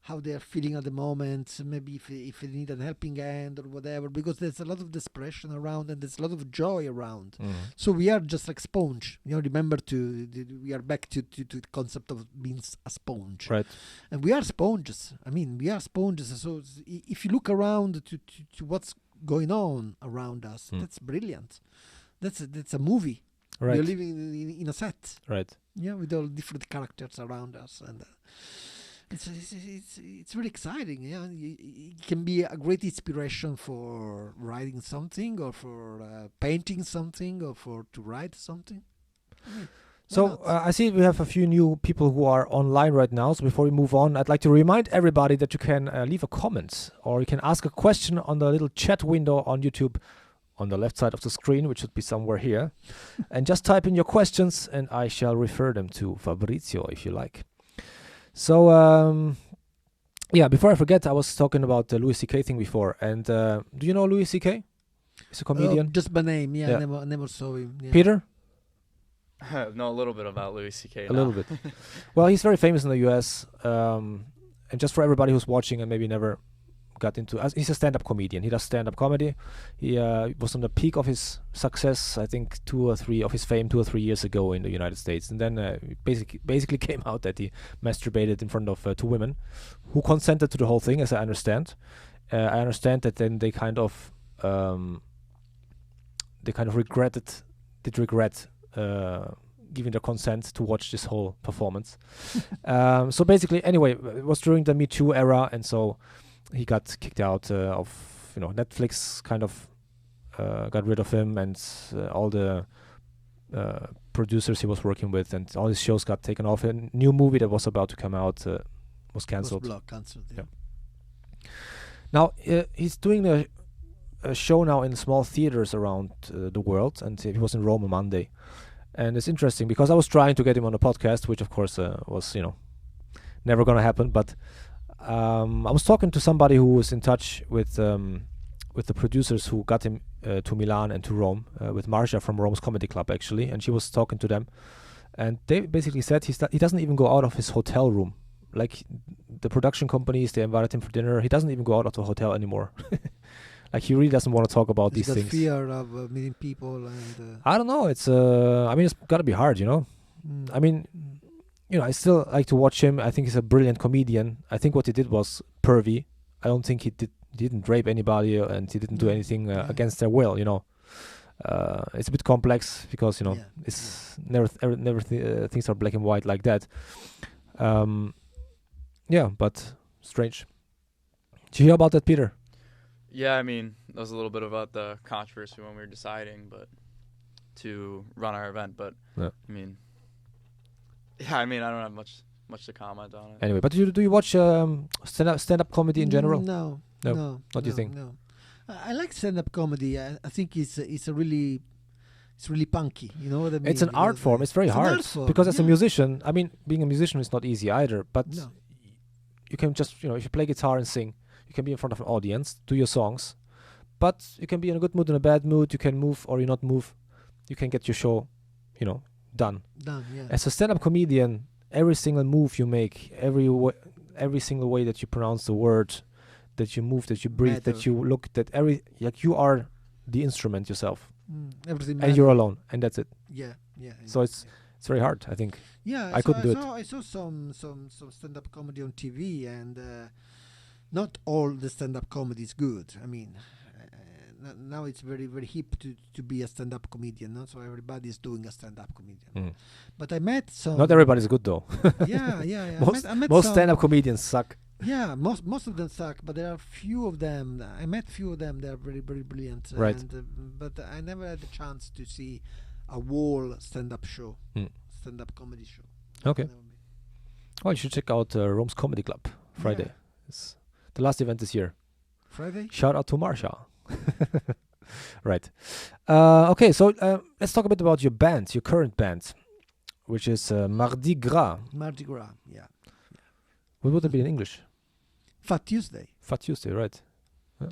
[SPEAKER 3] how they are feeling at the moment, maybe if they need a helping hand or whatever, because there's a lot of desperation around and there's a lot of joy around. So we are just like sponge. Remember we are back to the concept of being a sponge. Right. And we are sponges. I mean, we are sponges. So if you look around to what's going on around us, that's brilliant. That's a movie. Right. We're living in a set. Right. Yeah, with all different characters around us and. It's really exciting. Yeah, it can be a great inspiration for writing something, or for painting something, or to write something.
[SPEAKER 1] So I see we have a few new people who are online right now. So before we move on, I'd like to remind everybody that you can leave a comment or you can ask a question on the little chat window on YouTube on the left side of the screen, which should be somewhere here. And just type in your questions and I shall refer them to Fabrizio if you like. So, before I forget, I was talking about the Louis C.K. thing before. And do you know Louis C.K.? He's a comedian.
[SPEAKER 3] Just by name, yeah. I never saw him. Yeah.
[SPEAKER 1] Peter?
[SPEAKER 2] I know a little bit about Louis C.K.
[SPEAKER 1] A little bit. Well, he's very famous in the U.S. And just for everybody who's watching and maybe never got into. He's a stand-up comedian. He does stand-up comedy. He was on the peak of his success, I think, 2 or 3 years ago in the United States, and then basically came out that he masturbated in front of 2 women, who consented to the whole thing, as I understand. I understand that then they kind of regret giving their consent to watch this whole performance. So basically, anyway, it was during the Me Too era, and so he got kicked out of, Netflix kind of got rid of him, and all the producers he was working with, and all his shows got taken off. A new movie that was about to come out was cancelled.
[SPEAKER 3] Yeah.
[SPEAKER 1] Now, he's doing a show now in small theaters around the world, and he was in Rome on Monday. And it's interesting because I was trying to get him on the podcast, which of course was, never going to happen. But I was talking to somebody who was in touch with the producers who got him to Milan and to Rome, with Marcia from Rome's Comedy Club, actually. And she was talking to them. And they basically said he doesn't even go out of his hotel room. Like the production companies, they invited him for dinner. He doesn't even go out of the hotel anymore. Like he really doesn't want to talk about these things.
[SPEAKER 3] Fear of meeting people and.
[SPEAKER 1] I don't know. It's it's got to be hard, I mean, I still like to watch him. I think he's a brilliant comedian. I think what he did was pervy. I don't think he didn't rape anybody, and he didn't do anything against their will. It's a bit complex because it's never things are black and white like that. But strange. Did you hear about that, Peter?
[SPEAKER 2] Yeah, I mean, that was a little bit about the controversy when we were deciding, to run our event. But
[SPEAKER 1] yeah.
[SPEAKER 2] I don't have much to comment on it.
[SPEAKER 1] Anyway, but do you watch stand-up comedy in general?
[SPEAKER 3] No.
[SPEAKER 1] What do you think?
[SPEAKER 3] No. I like stand-up comedy. I think it's really punky. You know what I mean?
[SPEAKER 1] It's an art form. It's very hard because as a musician, being a musician is not easy either. But you can just if you play guitar and sing. You can be in front of an audience, do your songs, but you can be in a good mood, in a bad mood. You can move or you not move. You can get your show, done.
[SPEAKER 3] Done, yeah.
[SPEAKER 1] As a stand-up comedian, every single move you make, every single way that you pronounce the word, that you move, that you breathe, that you look, you are the instrument yourself.
[SPEAKER 3] Everything.
[SPEAKER 1] And you're alone, and that's it.
[SPEAKER 3] Yeah.
[SPEAKER 1] So it's very hard, I think.
[SPEAKER 3] Yeah,
[SPEAKER 1] I couldn't do it.
[SPEAKER 3] I saw some stand-up comedy on TV, and. Not all the stand-up comedy is good. I mean, now it's very, very hip to be a stand-up comedian. So everybody's doing a stand-up comedian. But I met some.
[SPEAKER 1] Not everybody's good though.
[SPEAKER 3] Yeah.
[SPEAKER 1] I met most stand-up comedians suck.
[SPEAKER 3] Yeah, most of them suck. But there are few of them. I met few of them. They are very, very brilliant.
[SPEAKER 1] Right.
[SPEAKER 3] But I never had the chance to see a whole stand-up show, stand-up comedy show.
[SPEAKER 1] Okay. Well, you should check out Rome's Comedy Club Friday.
[SPEAKER 3] Yeah.
[SPEAKER 1] It's the last event this year.
[SPEAKER 3] Friday?
[SPEAKER 1] Shout out to Marsha. Right. Okay, so let's talk a bit about your band, your current band, which is Mardi Gras.
[SPEAKER 3] Mardi Gras, yeah.
[SPEAKER 1] What would it be in English?
[SPEAKER 3] Fat Tuesday.
[SPEAKER 1] Fat Tuesday, right. Yeah.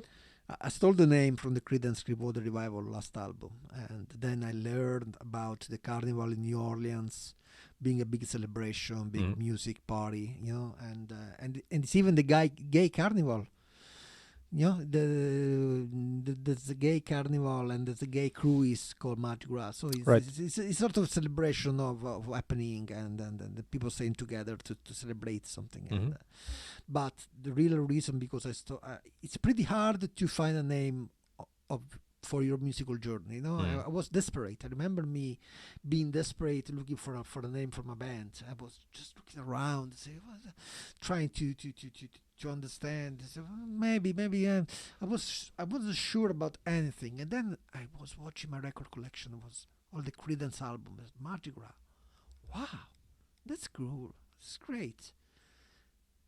[SPEAKER 3] I stole the name from the Creedence Clearwater Revival last album, and then I learned about the carnival in New Orleans being a big celebration, big music party, and it's even the gay carnival. There's a gay carnival and there's a gay cruise called Mardi Gras. So it's sort of celebration of happening and the people staying together to celebrate something. And, but the real reason, because it's pretty hard to find a name for your musical journey. I was desperate. I remember me being desperate, looking for a name for my band. I was just looking around, trying to understand. So maybe I wasn't sure about anything. And then I was watching my record collection. It was all the Creedence albums. Mardi Gras. Wow, that's cool. It's great.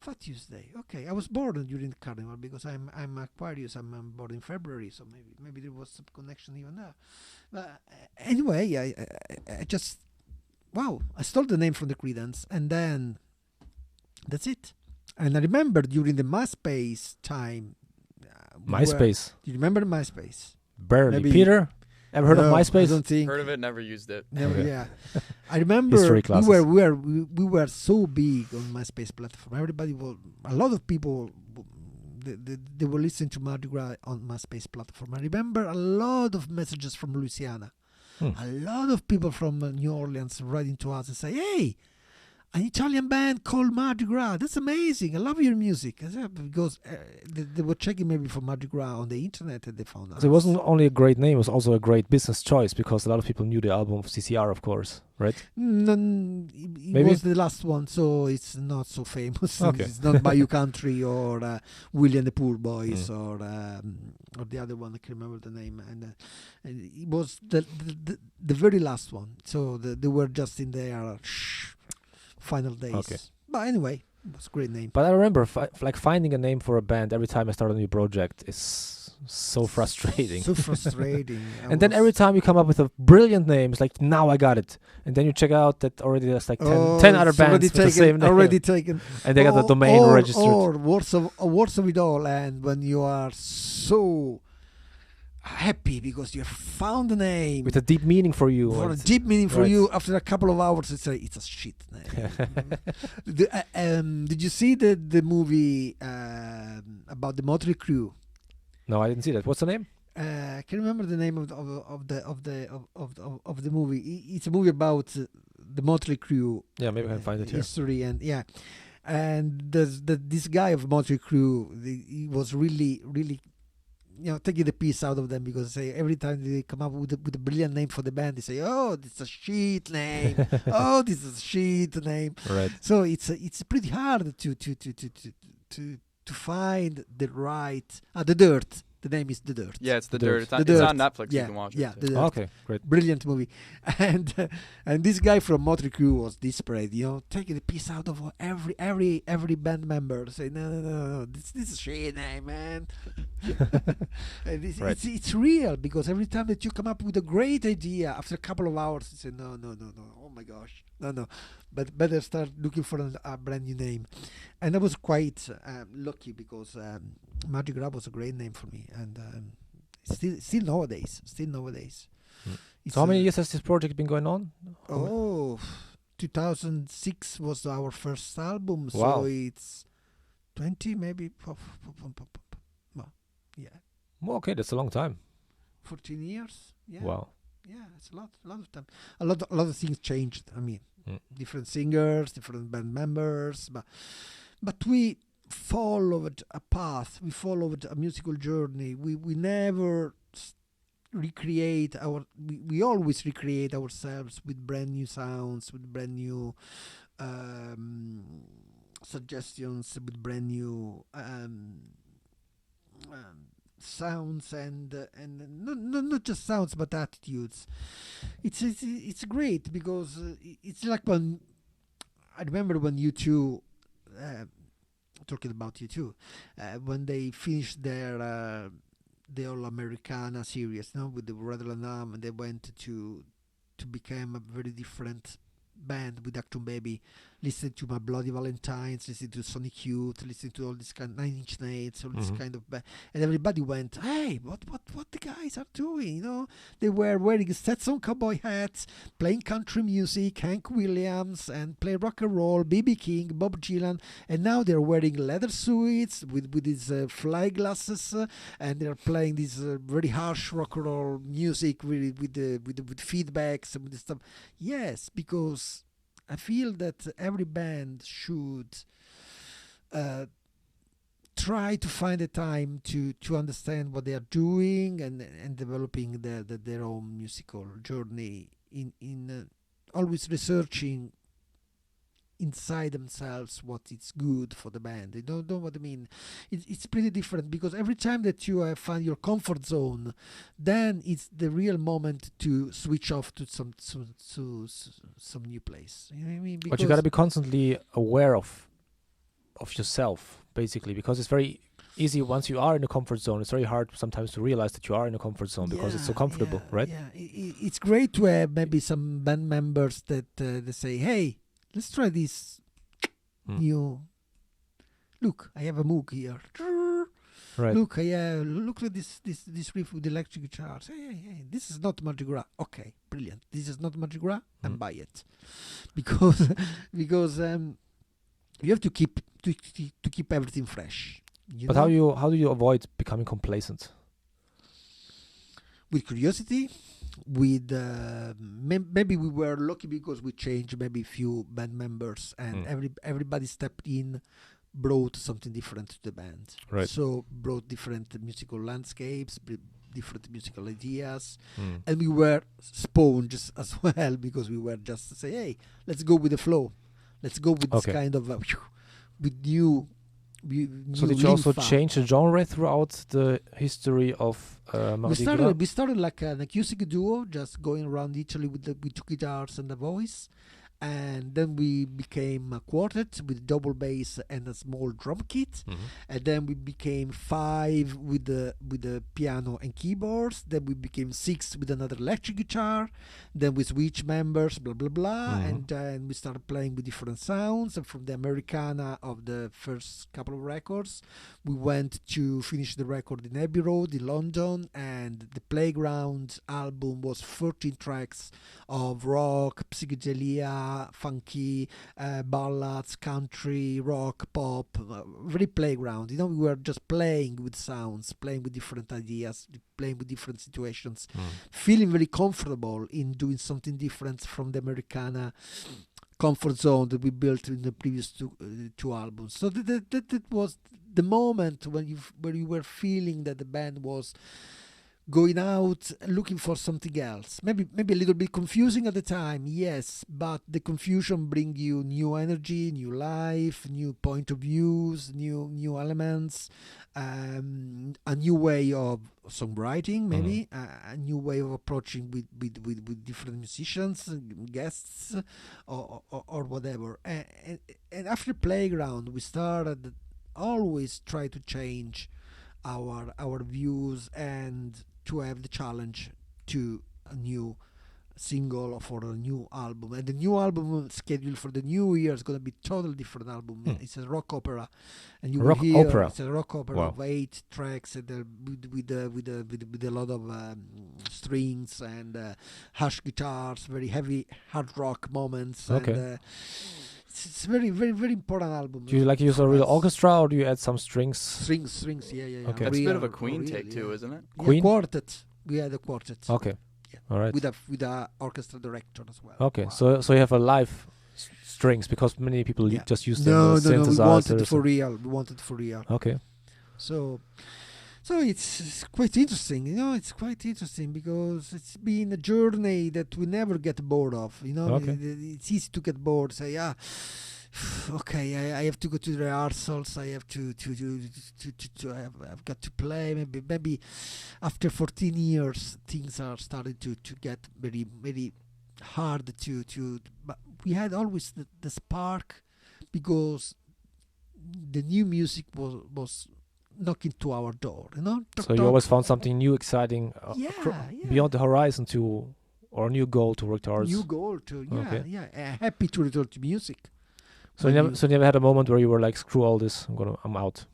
[SPEAKER 3] Fat Tuesday. Okay, I was born during the carnival because I'm Aquarius. I'm born in February, so maybe there was some connection even there. But anyway, I just I stole the name from the Creedence, and then that's it. And I remember during the MySpace time.
[SPEAKER 1] MySpace.
[SPEAKER 3] Do you remember MySpace?
[SPEAKER 1] Barely. Maybe Peter, ever heard of MySpace?
[SPEAKER 3] I don't think.
[SPEAKER 2] Heard of it, never used it.
[SPEAKER 3] Never. Yeah. I remember we were so big on MySpace platform. A lot of people they were listening to Mardi Gras on MySpace platform. I remember a lot of messages from Louisiana. A lot of people from New Orleans writing to us and say, "Hey, an Italian band called Mardi Gras. That's amazing. I love your music." Because they were checking maybe for Mardi Gras on the internet and they found us.
[SPEAKER 1] So it wasn't only a great name, it was also a great business choice because a lot of people knew the album of CCR, of course, right?
[SPEAKER 3] It was the last one, so it's not so famous.
[SPEAKER 1] Okay.
[SPEAKER 3] It's not Bayou Country or Willie and the Poor Boys or the other one. I can't remember the name. And it was the very last one. So they were just in their final days.
[SPEAKER 1] Okay.
[SPEAKER 3] But anyway, it was a great name.
[SPEAKER 1] But I remember finding a name for a band every time I start a new project is so frustrating.
[SPEAKER 3] So frustrating.
[SPEAKER 1] And then every time you come up with a brilliant name, it's like, now I got it. And then you check out that already there's like 10 other bands with the same name.
[SPEAKER 3] Already taken.
[SPEAKER 1] And they got the domain registered.
[SPEAKER 3] Or worse of it all, and when you are so happy because you found a name
[SPEAKER 1] With a deep meaning for you.
[SPEAKER 3] for a deep meaning for you, after a couple of hours it's a shit name. Did you see the movie about the Motley Crue?
[SPEAKER 1] No, I didn't see that. What's the name?
[SPEAKER 3] I can't remember the name of the movie. It's a movie about the Motley Crue.
[SPEAKER 1] Yeah, maybe I can find it here.
[SPEAKER 3] History and this guy of Motley Crue, he was really taking the piece out of them because every time they come up with a brilliant name for the band, they say, "Oh, this is a shit name." "Oh, this is a shit name."
[SPEAKER 1] Right.
[SPEAKER 3] So it's pretty hard to find the right the Dirt. The name is The Dirt.
[SPEAKER 2] Yeah, it's The
[SPEAKER 1] Dirt.
[SPEAKER 2] Dirt. It's on,
[SPEAKER 3] The
[SPEAKER 2] it's
[SPEAKER 3] Dirt.
[SPEAKER 2] on Netflix.
[SPEAKER 3] Yeah,
[SPEAKER 2] You can watch
[SPEAKER 3] yeah,
[SPEAKER 2] it.
[SPEAKER 3] The
[SPEAKER 2] too.
[SPEAKER 3] Dirt.
[SPEAKER 1] Okay, great.
[SPEAKER 3] Brilliant movie. And this guy from Motley Crue was desperate, taking the piece out of every band member. Say, no, this is a shit name, man. And
[SPEAKER 1] Right.
[SPEAKER 3] it's real, because every time that you come up with a great idea, after a couple of hours, you say, no, oh my gosh, no. But better start looking for a brand new name. And I was quite lucky because Mardi Gras was a great name for me, and still nowadays.
[SPEAKER 1] So how many years has this project been going on?
[SPEAKER 3] 2006 was our first album, so
[SPEAKER 1] Wow.
[SPEAKER 3] it's 20 maybe. Well, yeah,
[SPEAKER 1] Well, okay, that's a long time.
[SPEAKER 3] 14 years. Yeah,
[SPEAKER 1] Wow.
[SPEAKER 3] yeah, it's a lot of time. A lot of things changed. I mean, different singers, different band members, but we followed a path. We followed a musical journey. We never recreate we always recreate ourselves with brand new sounds, with brand new suggestions, with brand new sounds, and not just sounds but attitudes. It's great because it's like when I remember when U2, talking about U2, when they finished their the All Americana series, with the Rattle and Hum, and they went to become a very different band with Acton Baby, listening to My Bloody Valentines, listening to Sonic Youth, listening to all this kind of 9 Inch Nails, all this kind of band, and everybody went, "Hey, what the guys are doing?" They were wearing Stetson cowboy hats, playing country music, Hank Williams, and play rock and roll, B.B. King, Bob Dylan, and now they're wearing leather suits with these fly glasses, and they're playing this very harsh rock and roll music with feedbacks and with stuff. Yes, because I feel that every band should try to find a time to understand what they are doing and developing their own musical journey in always researching inside themselves what is good for the band. You know what I mean? It's pretty different, because every time that you find your comfort zone, then it's the real moment to switch off to some new place. You know what I mean?
[SPEAKER 1] But you got to be constantly aware of yourself, basically, because it's very easy once you are in a comfort zone. It's very hard sometimes to realize that you are in a comfort zone because it's so comfortable, right?
[SPEAKER 3] Yeah, it's great to have maybe some band members that they say, "Hey, let's try this new. Look, I have a Moog here.
[SPEAKER 1] Right.
[SPEAKER 3] Look at this riff with electric guitars. Hey, this is not Mardi Gras. Okay, brilliant. This is not Mardi Gras, and buy it, because you have to keep everything fresh.
[SPEAKER 1] But how do you avoid becoming complacent?
[SPEAKER 3] With curiosity, with maybe we were lucky because we changed maybe few band members, and everybody stepped in, brought something different to the band.
[SPEAKER 1] Right.
[SPEAKER 3] So brought different musical landscapes, different musical ideas, and we were sponges as well, because we were just to say, hey, let's go with the flow, let's go with this kind of with new.
[SPEAKER 1] So did you also change the genre throughout the history of Mardi Gras?
[SPEAKER 3] We started like an acoustic duo, just going around Italy with two guitars and a voice, and then we became a quartet with double bass and a small drum kit, and then we became 5 with the piano and keyboards. Then we became 6 with another electric guitar. Then we switched members, blah blah blah, and then we started playing with different sounds. And from the Americana of the first couple of records, we went to finish the record in Abbey Road in London, and the Playground album was 14 tracks of rock, psychedelia, funky, ballads, country, rock, pop, very Playground. We were just playing with sounds, playing with different ideas, playing with different situations, feeling very comfortable in doing something different from the Americana comfort zone that we built in the previous two albums. So that was the moment when you were feeling that the band was going out looking for something else. Maybe a little bit confusing at the time, yes, but the confusion bring you new energy, new life, new point of views, new elements, a new way of songwriting, maybe a new way of approaching with different musicians, guests, or whatever. And after Playground, we started always try to change our views and to have the challenge to a new single or for a new album. And the new album scheduled for the new year is going to be totally different album. It's a rock opera, and you will hear it's a rock opera of 8 tracks, and with a lot of strings and harsh guitars, very heavy hard rock moments. And, it's very, very, very important album.
[SPEAKER 1] Do you use a real orchestra, or do you add some strings?
[SPEAKER 3] Strings, yeah.
[SPEAKER 1] Okay.
[SPEAKER 2] That's a bit of a Queen take too, isn't it?
[SPEAKER 3] Queen quartet. We had a quartet.
[SPEAKER 1] Okay.
[SPEAKER 3] Yeah.
[SPEAKER 1] All right.
[SPEAKER 3] With a orchestra director as well.
[SPEAKER 1] Okay. Wow. So you have a live strings, because many people just use them
[SPEAKER 3] as
[SPEAKER 1] synthesizers.
[SPEAKER 3] No. We wanted it for real.
[SPEAKER 1] Okay.
[SPEAKER 3] So it's quite interesting, It's quite interesting because it's been a journey that we never get bored of,
[SPEAKER 1] Okay.
[SPEAKER 3] It's easy to get bored. Say, okay, I have to go to the rehearsals. I have to I've got to play. Maybe after 14 years, things are starting to get very, very hard to. But we had always the spark, because the new music was knocking to our door,
[SPEAKER 1] So you always found something new, exciting, beyond the horizon or a new goal to work towards.
[SPEAKER 3] Happy to return to music.
[SPEAKER 1] So you never had a moment where you were like, screw all this, I'm out.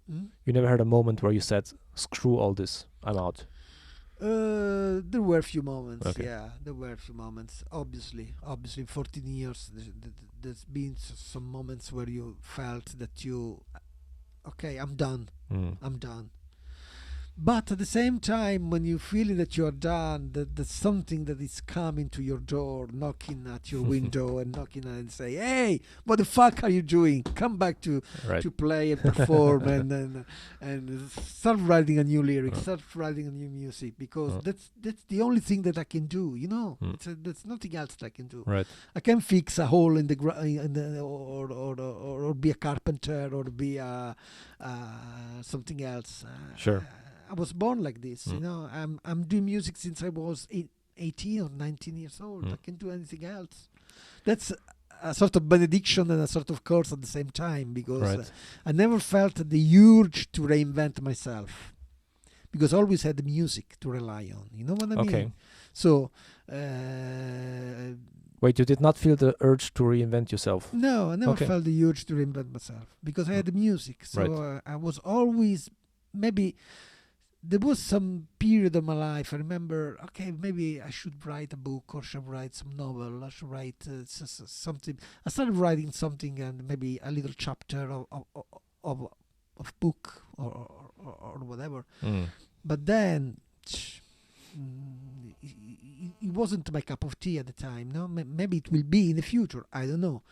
[SPEAKER 1] You never had a moment where you said, screw all this, I'm out.
[SPEAKER 3] There were a few moments.
[SPEAKER 1] Okay.
[SPEAKER 3] Yeah, there were a few moments. Obviously, 14 years. There's been some moments where you felt that okay, I'm done. I'm done. But at the same time, when you feel that you're done, that there's something that is coming to your door, knocking at your window and knocking and say, "Hey, what the fuck are you doing? Come back to play and perform and start writing a new lyric, start writing a new music, because that's the only thing that I can do. There's nothing else that I can do.
[SPEAKER 1] Right.
[SPEAKER 3] I can fix a hole in the ground, or be a carpenter, or be something else.
[SPEAKER 1] Sure.
[SPEAKER 3] I was born like this, I'm doing music since I was 18 or 19 years old. I can do anything else. That's a sort of benediction and a sort of curse at the same time, because I never felt the urge to reinvent myself, because I always had the music to rely on. You know what I mean?
[SPEAKER 1] Okay.
[SPEAKER 3] So,
[SPEAKER 1] wait, you did not feel the urge to reinvent yourself?
[SPEAKER 3] No, I never felt the urge to reinvent myself, because I had the music. So I was always, maybe there was some period of my life, I remember, okay, maybe I should write a book, or should write some novel, I should write something. I started writing something, and maybe a little chapter of book or whatever.
[SPEAKER 1] Mm.
[SPEAKER 3] But then it wasn't my cup of tea at the time. No, maybe it will be in the future. I don't know.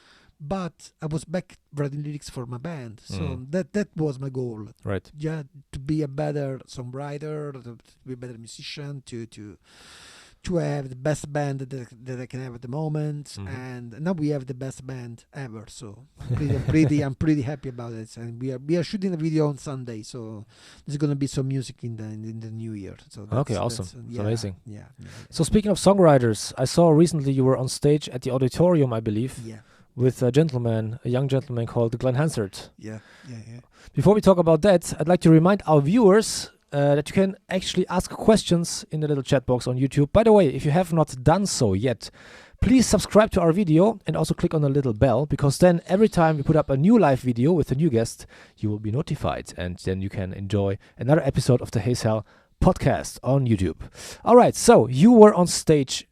[SPEAKER 3] But I was back writing lyrics for my band, so that was my goal.
[SPEAKER 1] Right.
[SPEAKER 3] Yeah, to be a better songwriter, to be a better musician, to have the best band that I can have at the moment, and now we have the best band ever. So I'm pretty happy about it. And we are shooting a video on Sunday, so there's gonna be some music in the new year. So
[SPEAKER 1] Okay, awesome. It's amazing.
[SPEAKER 3] Yeah.
[SPEAKER 1] So speaking of songwriters, I saw recently you were on stage at the auditorium, I believe.
[SPEAKER 3] Yeah.
[SPEAKER 1] With a young gentleman called Glenn Hansard.
[SPEAKER 3] Yeah.
[SPEAKER 1] Before we talk about that, I'd like to remind our viewers that you can actually ask questions in the little chat box on YouTube. By the way, if you have not done so yet, please subscribe to our video and also click on the little bell, because then every time we put up a new live video with a new guest, you will be notified, and then you can enjoy another episode of the Hey Sal podcast on YouTube. All right, so you were on stage,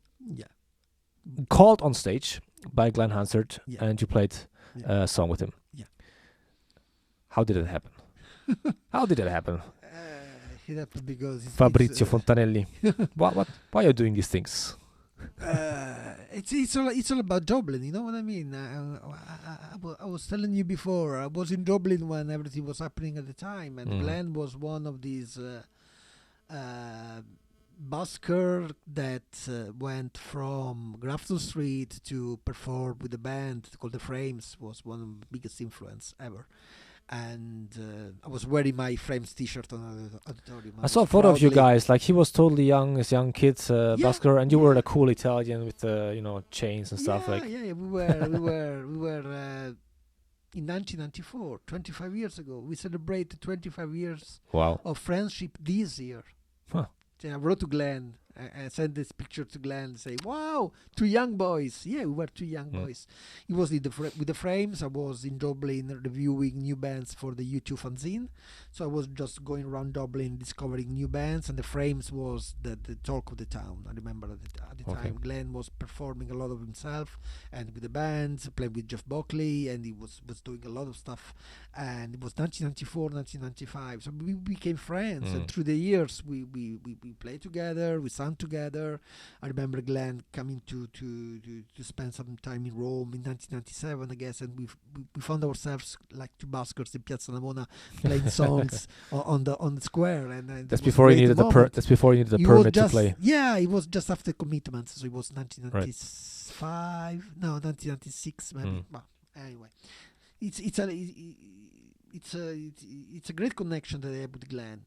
[SPEAKER 1] called on stage by Glenn Hansard, and you played a song with him.
[SPEAKER 3] Yeah.
[SPEAKER 1] How did it happen? How did it happen?
[SPEAKER 3] It happened because
[SPEAKER 1] Fabrizio Fontanelli. Why are you doing these things?
[SPEAKER 3] It's all about Dublin, you know what I mean? I was telling you before, I was in Dublin when everything was happening at the time, and Glenn was one of these busker that went from Grafton Street to perform with a band called The Frames. Was one of the biggest influence ever. And I was wearing my Frames t-shirt on the auditorium.
[SPEAKER 1] I saw a photo of you guys, like he was totally young, as young kids, busker, and you were the cool Italian with the chains and stuff.
[SPEAKER 3] We were in 1994, 25 years ago. We celebrated 25 years of friendship this year.
[SPEAKER 1] Huh.
[SPEAKER 3] I wrote to Glenn. I sent this picture to Glenn and say, wow, two young boys. Yeah, we were two young boys. It was with the Frames. I was in Dublin reviewing new bands for the U2 fanzine. So I was just going around Dublin discovering new bands, and the Frames was the talk of the town. I remember at the time Glenn was performing a lot of himself and with the band, playing with Jeff Buckley, and he was doing a lot of stuff. And it was 1994, 1995. So we became friends, and through the years we played together, we sang together. I remember Glenn coming to spend some time in Rome in 1997, I guess, and we found ourselves like two buskers in Piazza Navona playing songs on the square. And
[SPEAKER 1] that's before you needed that's before you needed the permit to play.
[SPEAKER 3] Yeah, it was just after commitments, so it was 1995, no, 1996 maybe. Well, anyway, it's a great connection that I have with Glenn.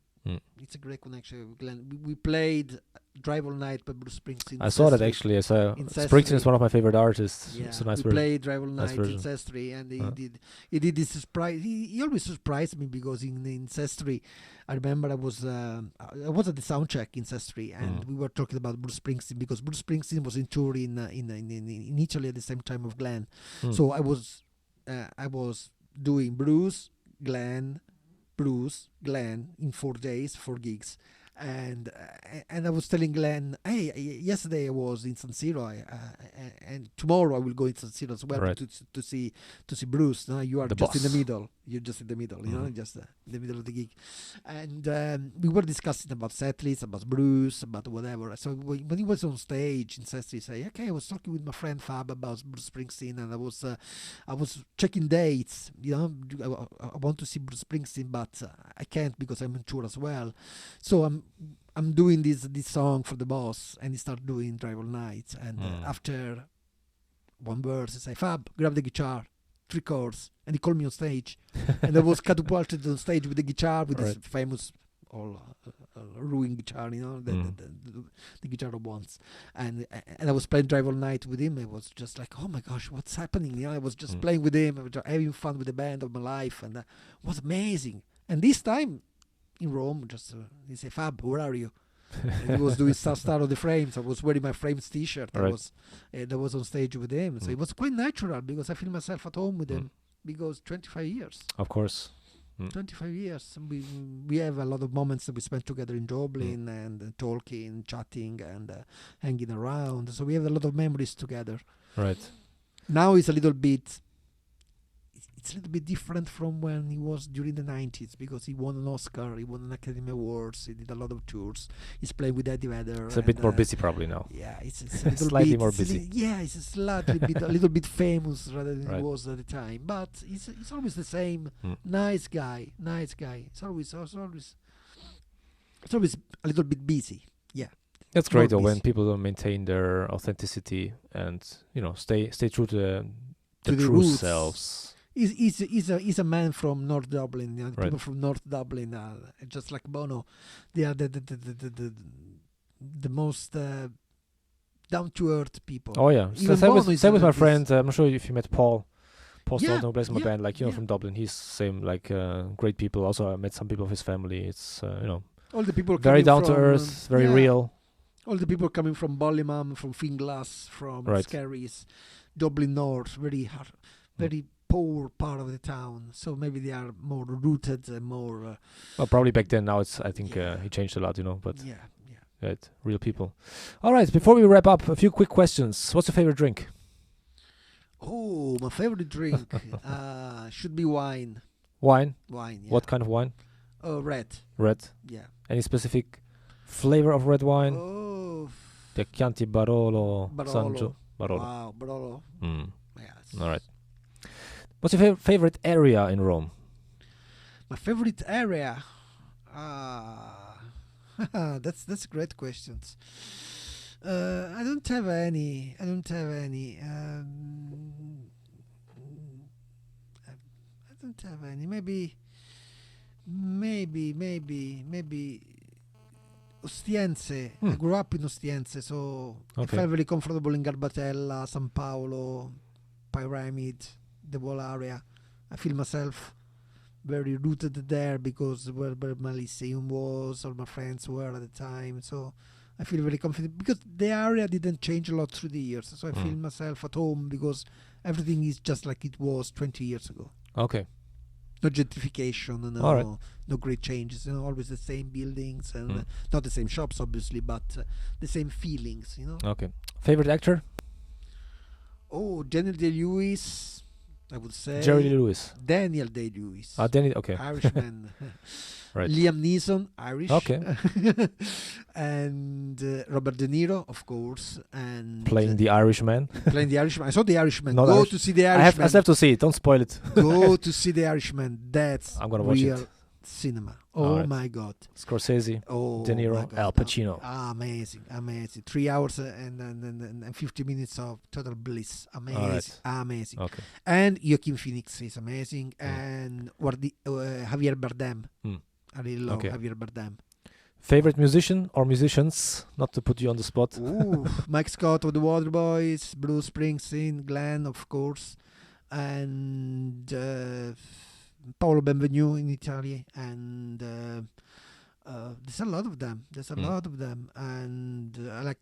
[SPEAKER 3] It's a great connection with Glenn. We played Drive All Night by Bruce Springsteen.
[SPEAKER 1] I saw that actually. Springsteen is one of my favorite artists.
[SPEAKER 3] Yeah,
[SPEAKER 1] it's a nice
[SPEAKER 3] we
[SPEAKER 1] version.
[SPEAKER 3] played Drive All Night in Sestri, and he did this surprise. He always surprised me because in Sestri, I remember I was at the sound check in Sestri, and we were talking about Bruce Springsteen because Bruce Springsteen was in tour in Italy at the same time of Glenn. So I was doing Bruce, Glenn in 4 days, 4 gigs, and I was telling Glenn, hey, yesterday I was in San Siro, and tomorrow I will go in San Siro as well to see Bruce. No, you are
[SPEAKER 1] the
[SPEAKER 3] just
[SPEAKER 1] boss.
[SPEAKER 3] in the middle. You're just in the middle, you know, just in the middle of the gig. And we were discussing about setlists, about Bruce, about whatever. So when he was on stage in Sestri, he said, okay, I was talking with my friend Fab about Bruce Springsteen, and I was checking dates. You know, I want to see Bruce Springsteen, but I can't because I'm on tour as well. So I'm doing this song for the boss, and he started doing Drive All Night. And after one verse, he say, Fab, grab the guitar, 3 chords, and he called me on stage, and I was catapulted on stage with the guitar, with this famous ruined guitar, you know, the guitar of once, and I was playing Drive All Night with him. It was just like, oh my gosh, what's happening? You know, I was just playing with him, I was having fun with the band of my life, and it was amazing. And this time in Rome, just he said, Fab, where are you? And he was doing Star of the Frames. I was wearing my Frames t-shirt. I was on stage with him. So it was quite natural because I feel myself at home with him because 25 years.
[SPEAKER 1] Of course.
[SPEAKER 3] 25 years. We have a lot of moments that we spent together in Dublin and talking, chatting, and hanging around. So we have a lot of memories together.
[SPEAKER 1] Right.
[SPEAKER 3] Now it's a little bit... it's a little bit different from when he was during the 90s, because he won an Oscar, he won an Academy Awards, he did a lot of tours. He's playing with Eddie Vedder.
[SPEAKER 1] It's a bit more busy probably now.
[SPEAKER 3] Yeah, it's a little
[SPEAKER 1] slightly
[SPEAKER 3] bit
[SPEAKER 1] more busy.
[SPEAKER 3] it's a slightly bit a little bit famous rather than
[SPEAKER 1] Right.
[SPEAKER 3] it was at the time. But he's always the same nice guy. It's always a little bit busy. Yeah.
[SPEAKER 1] That's great though,
[SPEAKER 3] More
[SPEAKER 1] when
[SPEAKER 3] busy.
[SPEAKER 1] people don't maintain their authenticity and stay true to the
[SPEAKER 3] To the
[SPEAKER 1] true
[SPEAKER 3] roots.
[SPEAKER 1] selves.
[SPEAKER 3] He's a man from North Dublin.
[SPEAKER 1] Right.
[SPEAKER 3] People from North Dublin are just like Bono. They are the most down to earth people.
[SPEAKER 1] Oh yeah,
[SPEAKER 3] Even
[SPEAKER 1] same
[SPEAKER 3] Bono is
[SPEAKER 1] with my
[SPEAKER 3] like this.
[SPEAKER 1] friend. I'm not sure if you met Paul. Paul
[SPEAKER 3] Yeah,
[SPEAKER 1] Stolten, who plays in my
[SPEAKER 3] yeah,
[SPEAKER 1] band, like
[SPEAKER 3] yeah.
[SPEAKER 1] from Dublin. He's same, like great people. Also, I met some people of his family. It's
[SPEAKER 3] All the people
[SPEAKER 1] very
[SPEAKER 3] coming
[SPEAKER 1] down to
[SPEAKER 3] from,
[SPEAKER 1] earth, very
[SPEAKER 3] yeah,
[SPEAKER 1] real.
[SPEAKER 3] All the people coming from Ballymun, from Finglas, from
[SPEAKER 1] Right.
[SPEAKER 3] Skerries, Dublin North, very poor part of the town. So maybe they are more rooted and more.
[SPEAKER 1] Well, probably back then. Now it's I think
[SPEAKER 3] Yeah.
[SPEAKER 1] he changed a lot, But
[SPEAKER 3] Yeah.
[SPEAKER 1] right, real people. All right, before we wrap up, a few quick questions. What's your favorite drink?
[SPEAKER 3] Oh, my favorite drink should be wine.
[SPEAKER 1] Wine.
[SPEAKER 3] Wine. Yeah.
[SPEAKER 1] What kind of wine?
[SPEAKER 3] Oh, red.
[SPEAKER 1] Red.
[SPEAKER 3] Yeah.
[SPEAKER 1] Any specific flavor of red wine?
[SPEAKER 3] Oh,
[SPEAKER 1] The Chianti Barolo,
[SPEAKER 3] Barolo.
[SPEAKER 1] Sancho Barolo.
[SPEAKER 3] Wow, Barolo.
[SPEAKER 1] Mm.
[SPEAKER 3] Yes.
[SPEAKER 1] All right. What's your favorite area in Rome?
[SPEAKER 3] My favorite area. That's great questions. I don't have any. I don't have any. Maybe Ostiense. I grew up in Ostiense, so I felt very comfortable in Garbatella, San Paolo, Pyramid, the whole area. I feel myself very rooted there because where my lyceum was, or my friends were at the time. So I feel very confident because the area didn't change a lot through the years. So I feel myself at home because everything is just like it was 20 years ago.
[SPEAKER 1] Okay.
[SPEAKER 3] No gentrification, no great changes. Always the same buildings and not the same shops, obviously, but the same feelings.
[SPEAKER 1] Okay. Favorite actor?
[SPEAKER 3] Oh, Daniel Day-Lewis, I would say.
[SPEAKER 1] Jerry Lee Lewis.
[SPEAKER 3] Daniel Day-Lewis.
[SPEAKER 1] Daniel. Okay.
[SPEAKER 3] Irishman.
[SPEAKER 1] Right.
[SPEAKER 3] Liam Neeson, Irish.
[SPEAKER 1] Okay.
[SPEAKER 3] And Robert De Niro, of course. And
[SPEAKER 1] Playing the Irishman.
[SPEAKER 3] playing the Irishman. I saw the Irishman.
[SPEAKER 1] Not
[SPEAKER 3] Go
[SPEAKER 1] Irish.
[SPEAKER 3] to see the
[SPEAKER 1] I
[SPEAKER 3] Irishman.
[SPEAKER 1] have to see it. Don't spoil it.
[SPEAKER 3] Go to see the Irishman. That's
[SPEAKER 1] I'm gonna watch
[SPEAKER 3] real
[SPEAKER 1] it.
[SPEAKER 3] cinema.
[SPEAKER 1] All
[SPEAKER 3] Oh
[SPEAKER 1] right.
[SPEAKER 3] my God.
[SPEAKER 1] Scorsese,
[SPEAKER 3] Oh,
[SPEAKER 1] De
[SPEAKER 3] my
[SPEAKER 1] Niro,
[SPEAKER 3] God.
[SPEAKER 1] Al Pacino.
[SPEAKER 3] Amazing. 3 hours and 50 minutes of total bliss. Amazing.
[SPEAKER 1] right.
[SPEAKER 3] Amazing.
[SPEAKER 1] Okay.
[SPEAKER 3] And Joaquin Phoenix is amazing. And Javier Bardem. I really love Javier Bardem.
[SPEAKER 1] Favorite musician or musicians? Not to put you on the spot.
[SPEAKER 3] Ooh, Mike Scott of the Waterboys, Bruce Springsteen, Glenn, of course, and Paolo Benvenu in Italy, and there's a lot of them. And I like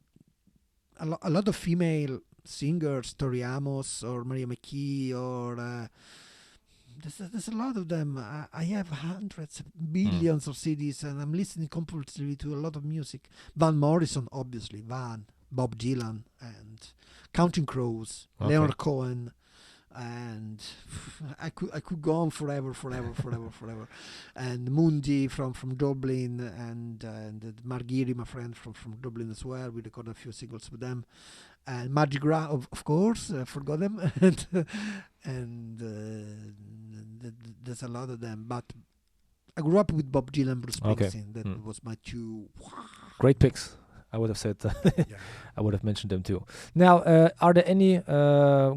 [SPEAKER 3] a lot of female singers, Tori Amos or Maria McKee, or there's a lot of them. I have hundreds, billions of CDs, and I'm listening compulsively to a lot of music. Van Morrison, obviously, Bob Dylan, and Counting Crows, Leonard Cohen, and I could go on forever. And Mundi from Dublin, and Margiri, my friend from Dublin as well. We recorded a few singles with them. And Mardi Gras, of course, forgot them. and there's a lot of them. But I grew up with Bob Dylan, Bruce Springsteen. That was my two.
[SPEAKER 1] Great picks. I would have said, I would have mentioned them too. Now, are there any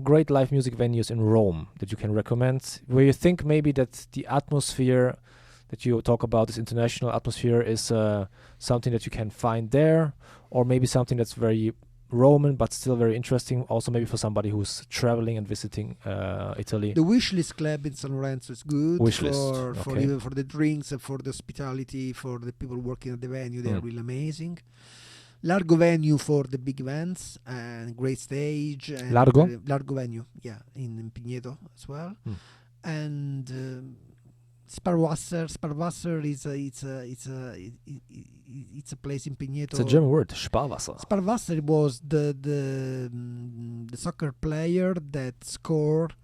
[SPEAKER 1] great live music venues in Rome that you can recommend, where you think maybe that the atmosphere that you talk about, this international atmosphere, is something that you can find there, or maybe something that's very Roman but still very interesting, also maybe for somebody who's traveling and visiting Italy?
[SPEAKER 3] The Wishlist Club in San Lorenzo is good for even for the drinks and for the hospitality, for the people working at the venue. They're really amazing. Largo venue for the big events and great stage. And
[SPEAKER 1] Largo
[SPEAKER 3] venue, in Pigneto as well. And Sparwasser is it's a place in Pigneto.
[SPEAKER 1] It's a German word, Sparwasser.
[SPEAKER 3] Sparwasser was the soccer player that scored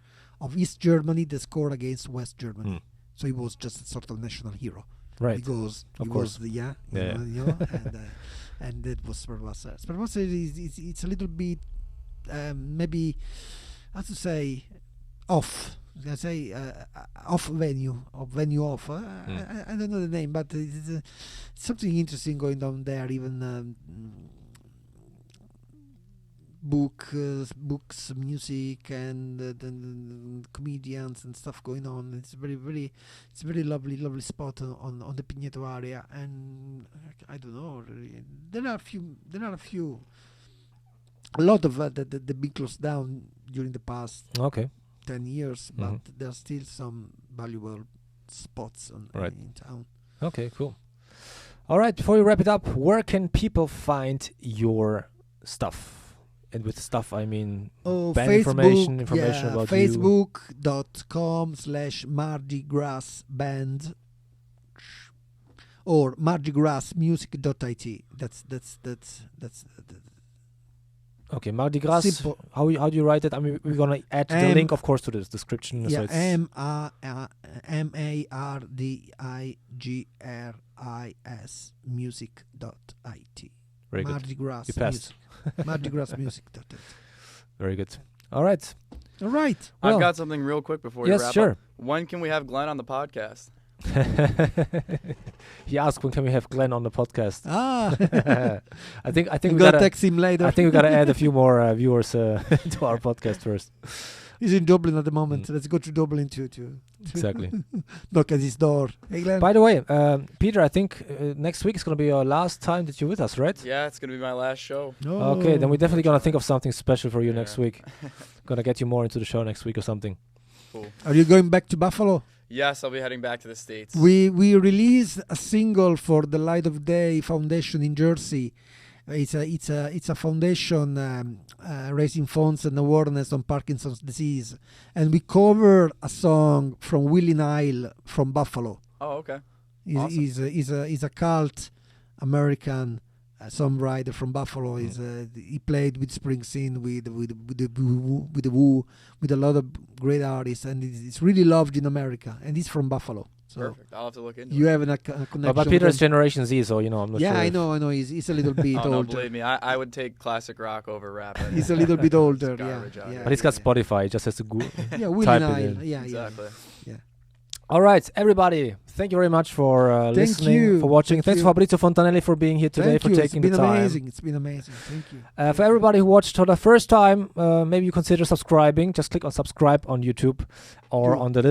[SPEAKER 3] of East Germany that scored against West Germany.
[SPEAKER 1] Mm.
[SPEAKER 3] So he was just a sort of national hero.
[SPEAKER 1] Right.
[SPEAKER 3] Because
[SPEAKER 1] Of
[SPEAKER 3] he
[SPEAKER 1] course.
[SPEAKER 3] was
[SPEAKER 1] Yeah.
[SPEAKER 3] and that was Sperwasser. Sperwasser it's a little bit maybe how to say off. I say off venue off. I don't know the name, but it's something interesting going on there. Even books, music, and the comedians and stuff going on. It's it's a very lovely spot on the Pigneto area. And I don't know. Really, there are a lot of the big closed down during the past
[SPEAKER 1] Okay.
[SPEAKER 3] 10 years, but there's still some valuable spots in town.
[SPEAKER 1] Okay, cool. All right, before we wrap it up, where can people find your stuff? And with stuff, I mean band information about you.
[SPEAKER 3] Facebook.com/Mardi Gras band or mardigrasmusic.it. That's
[SPEAKER 1] Okay, Mardi Gras.
[SPEAKER 3] Simple.
[SPEAKER 1] How do you write it? I mean, we're gonna add the link, of course, to the description.
[SPEAKER 3] Yeah,
[SPEAKER 1] so it's
[SPEAKER 3] MARDIGRIS music.it.
[SPEAKER 1] very good.
[SPEAKER 3] Mardi Gras
[SPEAKER 1] You passed.
[SPEAKER 3] mardigrasmusic.it.
[SPEAKER 1] Very good. All right.
[SPEAKER 3] All right.
[SPEAKER 1] Well,
[SPEAKER 2] I've got something real quick before we
[SPEAKER 1] yes,
[SPEAKER 2] wrap
[SPEAKER 1] sure.
[SPEAKER 2] up. When can we have Glenn on the podcast?
[SPEAKER 1] He asked when can we have Glenn on the podcast. I think
[SPEAKER 3] I'm
[SPEAKER 1] we
[SPEAKER 3] gonna
[SPEAKER 1] gotta
[SPEAKER 3] text him later.
[SPEAKER 1] I think we gotta add a few more viewers to our podcast first.
[SPEAKER 3] He's in Dublin at the moment. Let's go to Dublin to
[SPEAKER 1] Exactly.
[SPEAKER 3] knock at his door. Hey, Glenn.
[SPEAKER 1] By the way, Peter, I think next week is gonna be your last time that you're with us, right?
[SPEAKER 2] Yeah, it's gonna be my last show.
[SPEAKER 1] Okay, then we're definitely gonna think of something special for you
[SPEAKER 2] Yeah.
[SPEAKER 1] next week. Gonna get you more into the show next week or something.
[SPEAKER 2] Cool.
[SPEAKER 3] Are you going back to Buffalo?
[SPEAKER 2] Yes, I'll be heading back to the States.
[SPEAKER 3] We released a single for the Light of Day Foundation in Jersey. It's a foundation raising funds and awareness on Parkinson's disease, and we covered a song from Willie Nile from Buffalo.
[SPEAKER 2] Oh, okay.
[SPEAKER 3] He's a cult American songwriter from Buffalo. He played with Springsteen, with the Who, with a lot of great artists, and it's really loved in America. And he's from Buffalo. So
[SPEAKER 2] Perfect. I'll have to look into
[SPEAKER 3] you
[SPEAKER 2] it.
[SPEAKER 3] have a connection.
[SPEAKER 1] But
[SPEAKER 3] with
[SPEAKER 1] Peter's
[SPEAKER 3] him.
[SPEAKER 1] Generation Z, so I'm not sure.
[SPEAKER 3] Yeah, I
[SPEAKER 1] if-
[SPEAKER 3] know. He's a little bit
[SPEAKER 2] Oh, no,
[SPEAKER 3] older.
[SPEAKER 2] believe me, I would take classic rock over rap.
[SPEAKER 3] He's a little bit older.
[SPEAKER 2] It's
[SPEAKER 3] Yeah,
[SPEAKER 2] garbage out
[SPEAKER 3] yeah.
[SPEAKER 2] here.
[SPEAKER 1] But he's got Spotify. He just has to go.
[SPEAKER 3] Yeah, Willie
[SPEAKER 1] type it
[SPEAKER 3] Nile.
[SPEAKER 1] in.
[SPEAKER 3] Yeah,
[SPEAKER 2] Exactly.
[SPEAKER 1] All right, everybody. Thank you very much for
[SPEAKER 3] Thank
[SPEAKER 1] listening,
[SPEAKER 3] you.
[SPEAKER 1] for watching.
[SPEAKER 3] Thank
[SPEAKER 1] Thanks,
[SPEAKER 3] you.
[SPEAKER 1] Fabrizio Fontanelli, for being here today,
[SPEAKER 3] Thank
[SPEAKER 1] for
[SPEAKER 3] you.
[SPEAKER 1] taking the time.
[SPEAKER 3] It's been amazing. Thank you.
[SPEAKER 1] For everybody who watched for the first time, maybe you consider subscribing. Just click on subscribe on YouTube, or
[SPEAKER 3] Do.
[SPEAKER 1] on the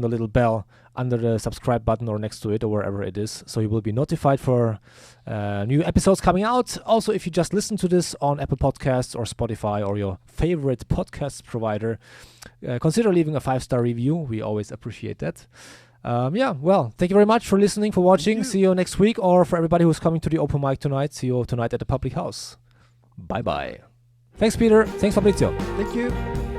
[SPEAKER 1] little bell under the subscribe button or next to it or wherever it is, so you will be notified for new episodes coming out. Also, if you just listen to this on Apple Podcasts or Spotify or your favorite podcast provider, consider leaving a 5-star review. We always appreciate that. Thank you very much for listening, for watching.
[SPEAKER 3] you.
[SPEAKER 1] See you next week, or for everybody who's coming to the open mic tonight, see you tonight at the public house. Bye bye. Thanks, Peter. Thanks, Fabrizio.
[SPEAKER 3] Thank you.